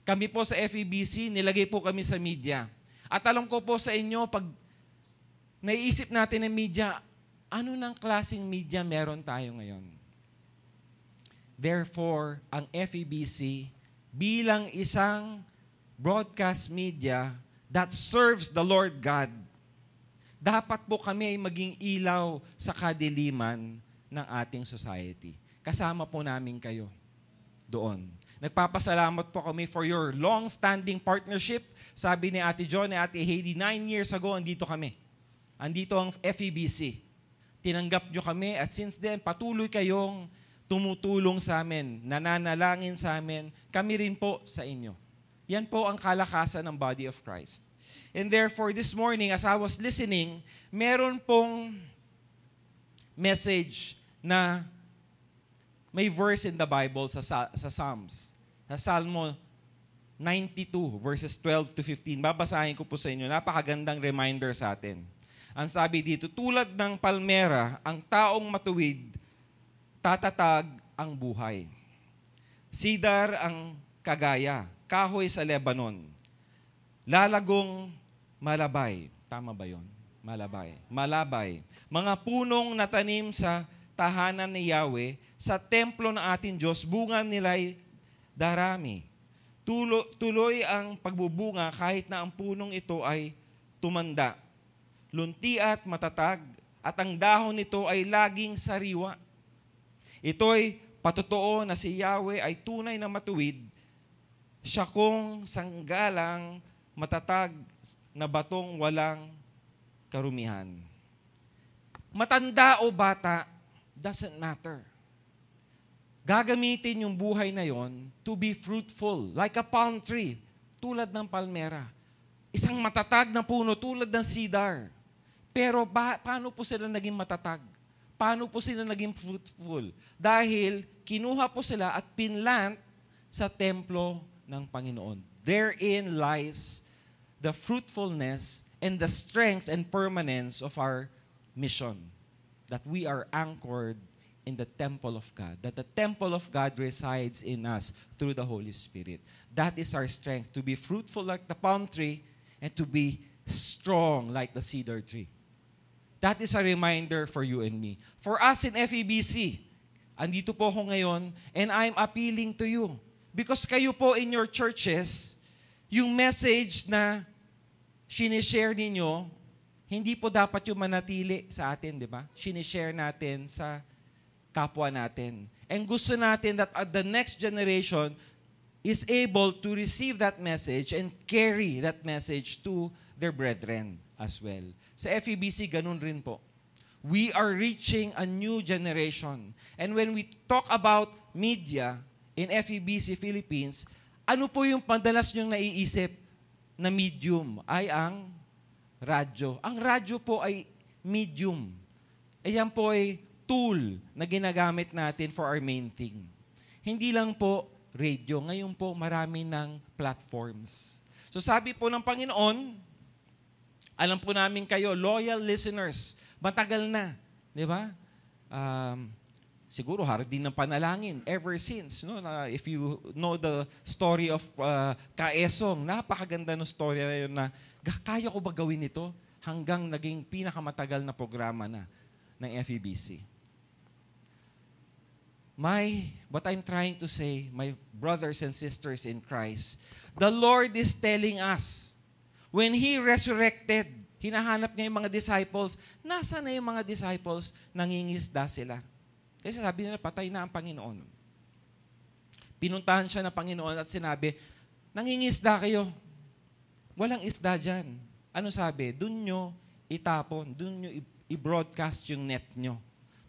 Kami po sa FEBC, nilagay po kami sa media. At alam ko po sa inyo, pag naiisip natin ng media, ano ng klaseng media meron tayo ngayon? Therefore, ang FEBC bilang isang broadcast media that serves the Lord God, dapat po kami ay maging ilaw sa kadiliman ng ating society. Kasama po namin kayo doon. Nagpapasalamat po kami for your long-standing partnership. Sabi ni Ate John at Ate Heidi, 9 years ago, andito kami. Andito ang FEBC. Tinanggap nyo kami at since then, patuloy kayong tumutulong sa amin, nananalangin sa amin, kami rin po sa inyo. Yan po ang kalakasan ng body of Christ. And therefore, this morning, as I was listening, meron pong message na may verse in the Bible sa Psalms. Sa Salmo 92, verses 12 to 15. Babasahin ko po sa inyo. Napakagandang reminder sa atin. Ang sabi dito, tulad ng palmera, ang taong matuwid, tatatag ang buhay. Cedar ang kagaya, kahoy sa Lebanon. Lalagong malabay. Tama ba yon? Malabay. Malabay. Mga punong natanim sa tahanan ni Yahweh, sa templo ng ating Diyos, bunga nila'y darami. Tuloy ang pagbubunga kahit na ang punong ito ay tumanda. Lunti at matatag, at ang dahon nito ay laging sariwa. Ito'y patotoo na si Yahweh ay tunay na matuwid. Siya kung sanggalang matatag na batong walang karumihan. Matanda o bata, doesn't matter. Gagamitin yung buhay na yon to be fruitful, like a palm tree, tulad ng palmera. Isang matatag na puno tulad ng cedar. Pero paano po sila naging matatag? Paano po sila naging fruitful? Dahil kinuha po sila at pinlant sa templo ng Panginoon. Therein lies the fruitfulness and the strength and permanence of our mission. That we are anchored in the temple of God. That the temple of God resides in us through the Holy Spirit. That is our strength, to be fruitful like the palm tree and to be strong like the cedar tree. That is a reminder for you and me. For us in FEBC, andito po ako ngayon, and I'm appealing to you. Because kayo po in your churches, yung message na sinishare ninyo, hindi po dapat yung manatili sa atin, di ba? Sinishare natin sa kapwa natin. And gusto natin that the next generation is able to receive that message and carry that message to their brethren as well. Sa FEBC, ganun rin po. We are reaching a new generation. And when we talk about media in FEBC Philippines, ano po yung madalas nyong naiisip na medium? Ay ang radyo. Ang radyo po ay medium. Ayan po ay tool na ginagamit natin for our main thing. Hindi lang po radio, ngayon po marami ng platforms. So sabi po ng Panginoon, alam po namin kayo, loyal listeners, matagal na, di ba? Siguro harap din ng panalangin ever since. No? If you know the story of Kaesong, napakaganda ng story na yun na kaya ko ba gawin ito hanggang naging pinakamatagal na programa na ng FEBC. What I'm trying to say, my brothers and sisters in Christ, the Lord is telling us, when He resurrected, hinahanap niya yung mga disciples, nasa na yung mga disciples, nangingisda sila. Kasi sabi nila, patay na ang Panginoon. Pinuntahan siya ng Panginoon at sinabi, nangingisda kayo. Walang isda dyan. Ano sabi? Doon nyo itapon. Doon nyo i-broadcast yung net nyo.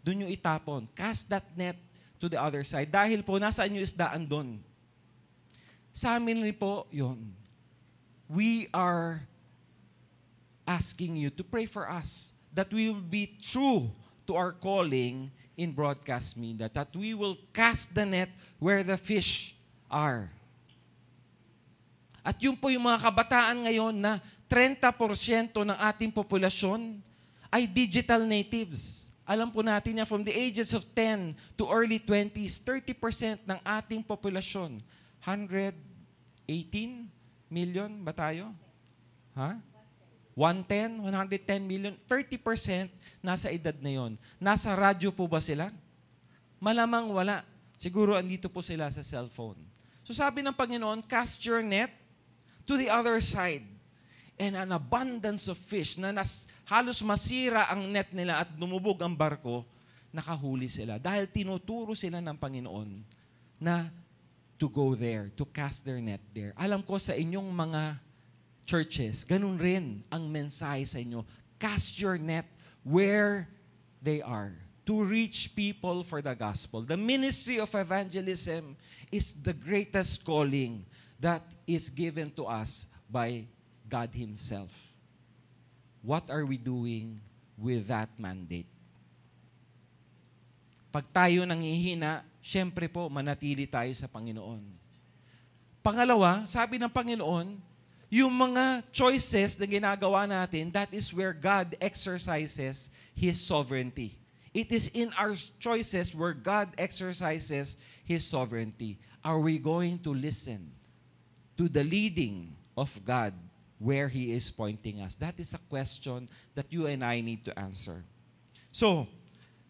Doon nyo itapon. Cast that net to the other side. Dahil po, nasaan yung isdaan doon? Sa amin rin po, yun. We are asking you to pray for us that we will be true to our calling in broadcast media, that we will cast the net where the fish are. At yun po yung mga kabataan ngayon na 30% ng ating populasyon ay digital natives. Alam po natin yan, from the ages of 10 to early 20s, 30% ng ating populasyon, 118 million ba tayo? Ha? 110 million, 30% nasa edad na yon. Nasa radyo po ba sila? Malamang wala. Siguro andito po sila sa cellphone. So sabi ng Panginoon, cast your net to the other side. And an abundance of fish na halos masira ang net nila at dumubog ang barko, nakahuli sila. Dahil tinuturo sila ng Panginoon na to go there, to cast their net there. Alam ko sa inyong mga churches, ganun rin ang mensahe sa inyo. Cast your net where they are to reach people for the gospel. The ministry of evangelism is the greatest calling that is given to us by God Himself. What are we doing with that mandate? Pag tayo nangihina, syempre po manatili tayo sa Panginoon. Pangalawa, sabi ng Panginoon, yung mga choices na ginagawa natin, that is where God exercises His sovereignty. It is in our choices where God exercises His sovereignty. Are we going to listen to the leading of God where He is pointing us? That is a question that you and I need to answer. So,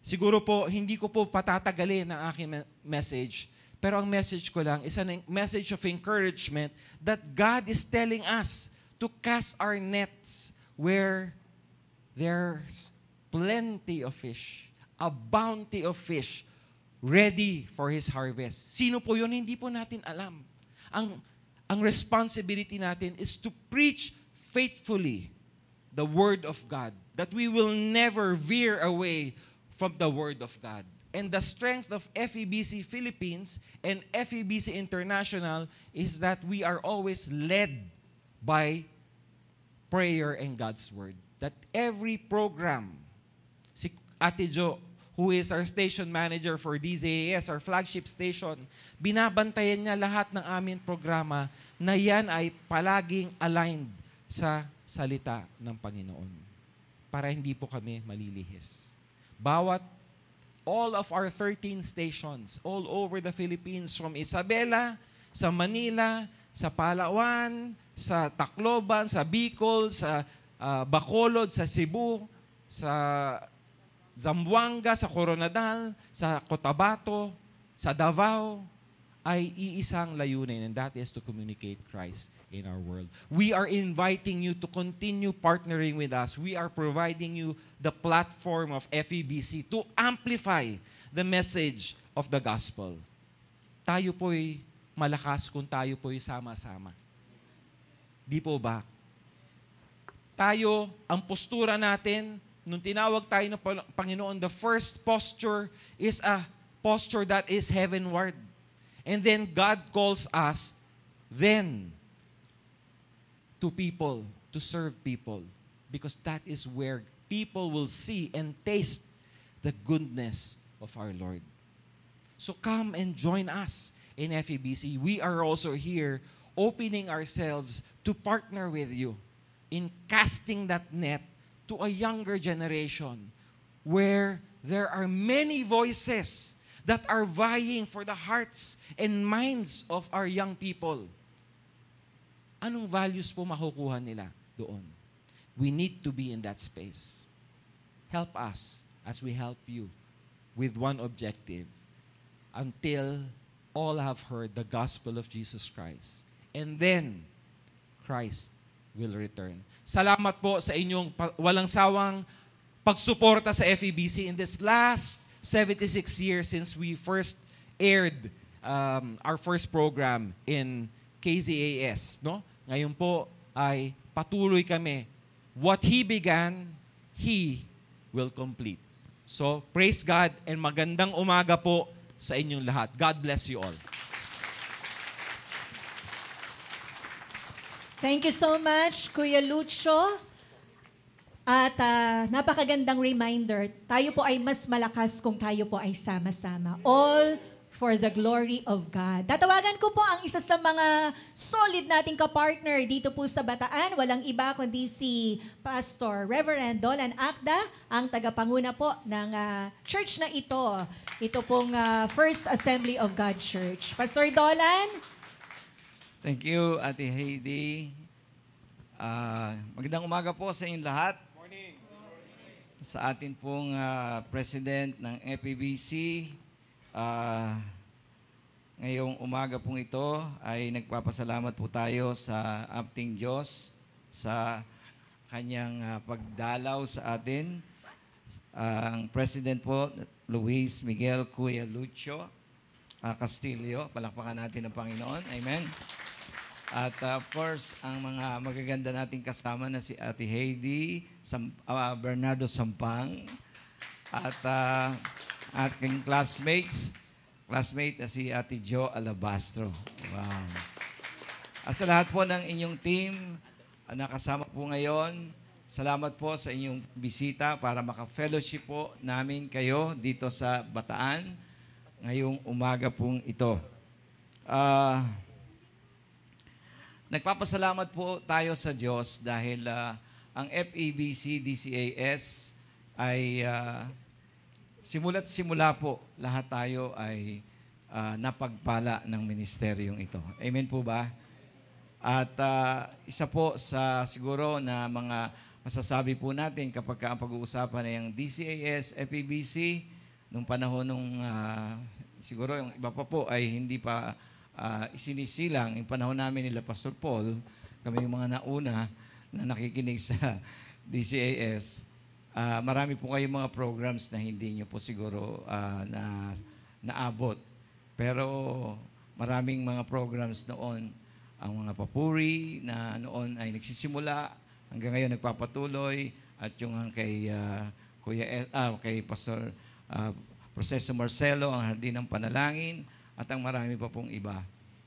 siguro po, hindi ko po patatagalin ang aking message. Pero ang message ko lang is a message of encouragement that God is telling us to cast our nets where there's plenty of fish, a bounty of fish ready for His harvest. Sino po yun? Hindi po natin alam. Ang responsibility natin is to preach faithfully the Word of God, that we will never veer away from the Word of God. And the strength of FEBC Philippines and FEBC International is that we are always led by prayer and God's Word. That every program, si Ate Jo, who is our station manager for DZAS, our flagship station, binabantayan niya lahat ng aming programa na yan ay palaging aligned sa salita ng Panginoon para hindi po kami malilihis. All of our 13 stations all over the Philippines, from Isabela, sa Manila, sa Palawan, sa Tacloban, sa Bicol, sa Bacolod, sa Cebu, sa Zamboanga, sa Coronadal, sa Cotabato, sa Davao, ay iisang layunin, and that is to communicate Christ in our world. We are inviting you to continue partnering with us. We are providing you the platform of FEBC to amplify the message of the gospel. Tayo po'y malakas kung tayo po'y sama-sama. Di po ba? Tayo, ang postura natin, nung tinawag tayo ng Panginoon, the first posture is a posture that is heavenward. And then God calls us then to people, to serve people. Because that is where people will see and taste the goodness of our Lord. So come and join us in FEBC. We are also here opening ourselves to partner with you in casting that net to a younger generation where there are many voices that are vying for the hearts and minds of our young people. Anong values po makukuha nila doon? We need to be in that space. Help us as we help you with one objective, until all have heard the gospel of Jesus Christ. And then, Christ will return. Salamat po sa inyong walang sawang pagsuporta sa FEBC in this last 76 years since we first aired our first program in KZAS. No? Ngayon po ay patuloy kami. What He began, He will complete. So, praise God and magandang umaga po sa inyong lahat. God bless you all. Thank you so much, Kuya Lucho. At napakagandang reminder, tayo po ay mas malakas kung tayo po ay sama-sama. All for the glory of God. Tatawagan ko po ang isa sa mga solid nating kapartner dito po sa Bataan. Walang iba kundi si Pastor Reverend Dolan Akda, ang tagapanguna po ng church na ito. Ito pong First Assembly of God Church. Pastor Dolan. Thank you, Ate Heidi. Magandang umaga po sa inyong lahat. Morning. Sa atin pong President ng FEBC, ngayong umaga pong ito ay nagpapasalamat po tayo sa ating Diyos sa kanyang pagdalaw sa atin. Ang President po, Luis Miguel Kuya Lucho Castillo. Palakpakan natin ang Panginoon. Amen. At of course, ang mga magaganda nating kasama na si Ate Heidi, Bernardo Sampang, at ating classmate na si Ate Jo Alabastro. Wow. At sa lahat po ng inyong team na kasama po ngayon, salamat po sa inyong bisita para maka-fellowship po namin kayo dito sa Bataan ngayong umaga pong ito. Nagpapasalamat po tayo sa Diyos dahil ang FEBC DCAS ay simula't simula po lahat tayo ay napagpala ng ministeryong ito. Amen po ba? At isa po sa siguro na mga masasabi po natin kapag ang pag-uusapan ay ang DCAS, FEBC, nung panahon nung siguro yung iba pa po ay hindi pa isinisilang. Yung panahon namin nila Pastor Paul, kami yung mga nauna na nakikinig sa DCAS, marami po kayong mga programs na hindi nyo po siguro naabot. Pero maraming mga programs noon, ang mga papuri na noon ay nagsisimula, hanggang ngayon nagpapatuloy, at yung kay kay Pastor Proseso Marcelo, ang Hardin ng Panalangin, at ang marami pa pong iba.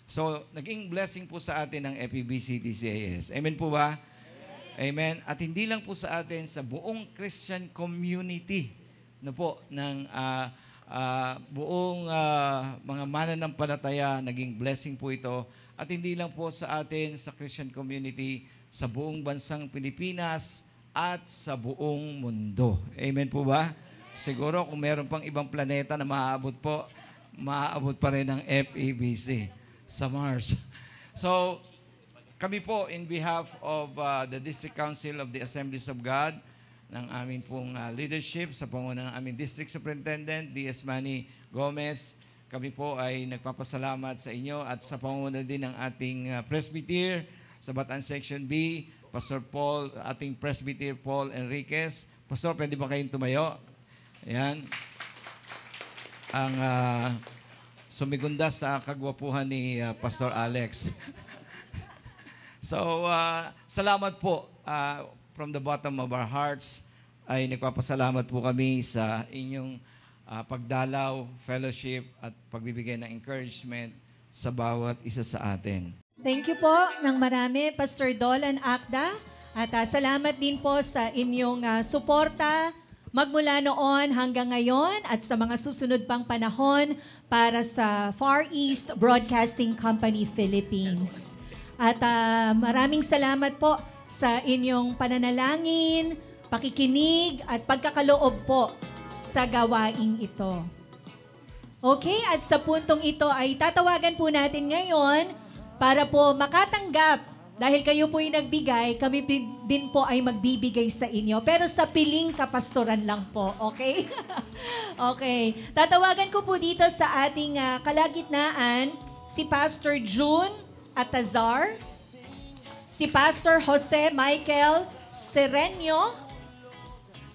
So, naging blessing po sa atin ng FEBC DCAS. Amen po ba? Amen. At hindi lang po sa atin, sa buong Christian community na po ng buong mga mananampalataya, naging blessing po ito. At hindi lang po sa atin, sa Christian community, sa buong bansang Pilipinas at sa buong mundo. Amen po ba? Siguro kung meron pang ibang planeta na maaabot pa rin ng FEBC sa Mars. So, kami po, in behalf of the District Council of the Assemblies of God, ng aming pong leadership, sa panguna ng aming District Superintendent, D.S. Manny Gomez, kami po ay nagpapasalamat sa inyo at sa panguna din ng ating Presbyter sa Bataan Section B, Pastor Paul, ating Presbyter Paul Enriquez. Pastor, pwede ba kayong tumayo? Ayan. Ang sumigunda sa kagwapuhan ni Pastor Alex. So, salamat po from the bottom of our hearts. Ay nagpapasalamat po kami sa inyong pagdalaw, fellowship, at pagbibigay ng encouragement sa bawat isa sa atin. Thank you po ng marami, Pastor Dolan Akda. At salamat din po sa inyong suporta, magmula noon hanggang ngayon at sa mga susunod pang panahon para sa Far East Broadcasting Company Philippines. At maraming salamat po sa inyong pananalangin, pakikinig at pagkakaloob po sa gawaing ito. Okay, at sa puntong ito ay tatawagan po natin ngayon para po makatanggap. Dahil kayo po yung nagbigay, kami din po ay magbibigay sa inyo. Pero sa piling kapastoran lang po, okay? Okay. Tatawagan ko po dito sa ating kalagitnaan si Pastor June Atazar, si Pastor Jose Michael Serenio,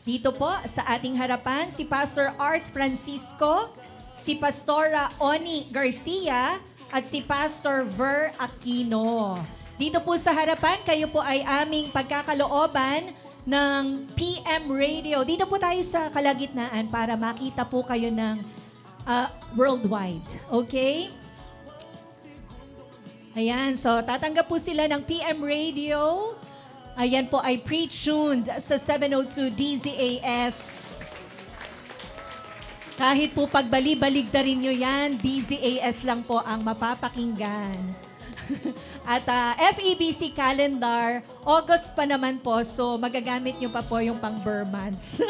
dito po sa ating harapan, si Pastor Art Francisco, si Pastora Oni Garcia, at si Pastor Ver Aquino. Dito po sa harapan, kayo po ay aming pagkakalooban ng PM Radio. Dito po tayo sa kalagitnaan para makita po kayo ng worldwide. Okay? Ayan, so tatanggap po sila ng PM Radio. Ayan po ay pre-tuned sa 702 DZAS. Kahit po pagbali-baligtarin nyo yan, DZAS lang po ang mapapakinggan. At FEBC calendar, August pa naman po, so magagamit nyo pa po yung pang Burr months.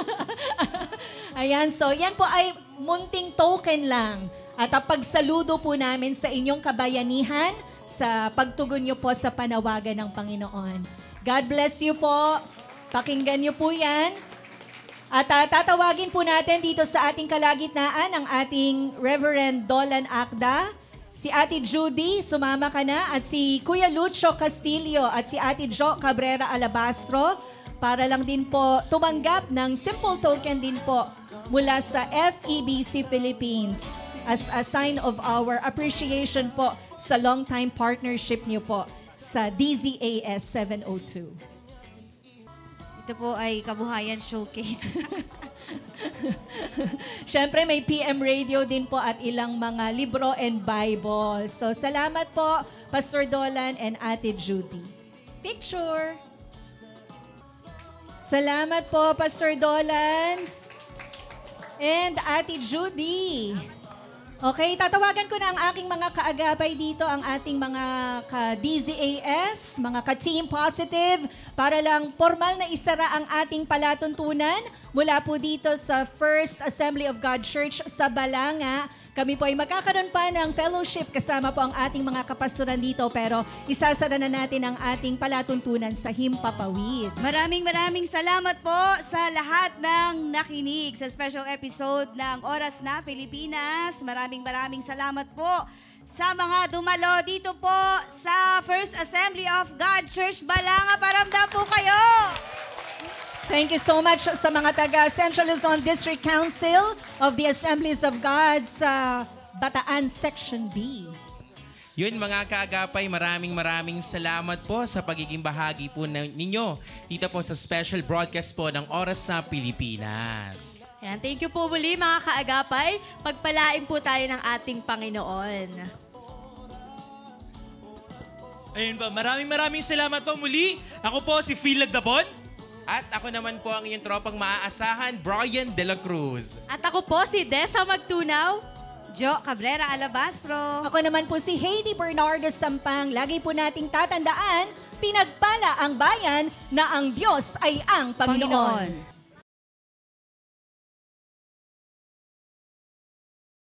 Ayan, so yan po ay munting token lang. At pagsaludo po namin sa inyong kabayanihan sa pagtugon nyo po sa panawagan ng Panginoon. God bless you po. Pakinggan nyo po yan. At tatawagin po natin dito sa ating kalagitnaan ang ating Reverend Dolan Akda, si Ate Judy, sumama ka na, at si Kuya Lucho Castillo at si Ate Jo Cabrera Alabastro para lang din po tumanggap ng simple token din po mula sa FEBC Philippines as a sign of our appreciation po sa long-time partnership niyo po sa DZAS 702. Ito po ay Kabuhayan Showcase. Siyempre may PM Radio din po at ilang mga libro and Bible. So salamat po Pastor Dolan and Ate Judy. Picture. Salamat po Pastor Dolan and Ate Judy. Okay, tatawagan ko na ang aking mga kaagapay dito, ang ating mga ka-DZAS, mga ka-Team Positive, para lang formal na isara ang ating palatuntunan mula po dito sa First Assembly of God Church sa Balanga. Kami po ay magkakaroon pa ng fellowship kasama po ang ating mga kapastoran dito, pero isasara na natin ang ating palatuntunan sa Himpapawid. Maraming salamat po sa lahat ng nakinig sa special episode ng Oras na Pilipinas. Maraming salamat po sa mga dumalo dito po sa First Assembly of God Church Balanga. Paramdam po kayo! Thank you so much sa mga taga Central Luzon District Council of the Assemblies of God sa Bataan Section B. Yun mga kaagapay, maraming salamat po sa pagiging bahagi po ninyo dito po sa special broadcast po ng Oras na Pilipinas. Yan, thank you po muli mga kaagapay. Pagpalain po tayo ng ating Panginoon. Ayun po, maraming salamat po muli. Ako po si Phil Lagdapon. At ako naman po ang inyong tropang maaasahan, Brian De La Cruz. At ako po si Dessa Magtunaw. Jo Cabrera Alabastro. Ako naman po si Heidi Bernardo Sampang. Lagi po nating tatandaan, pinagpala ang bayan na ang Diyos ay ang Panginoon.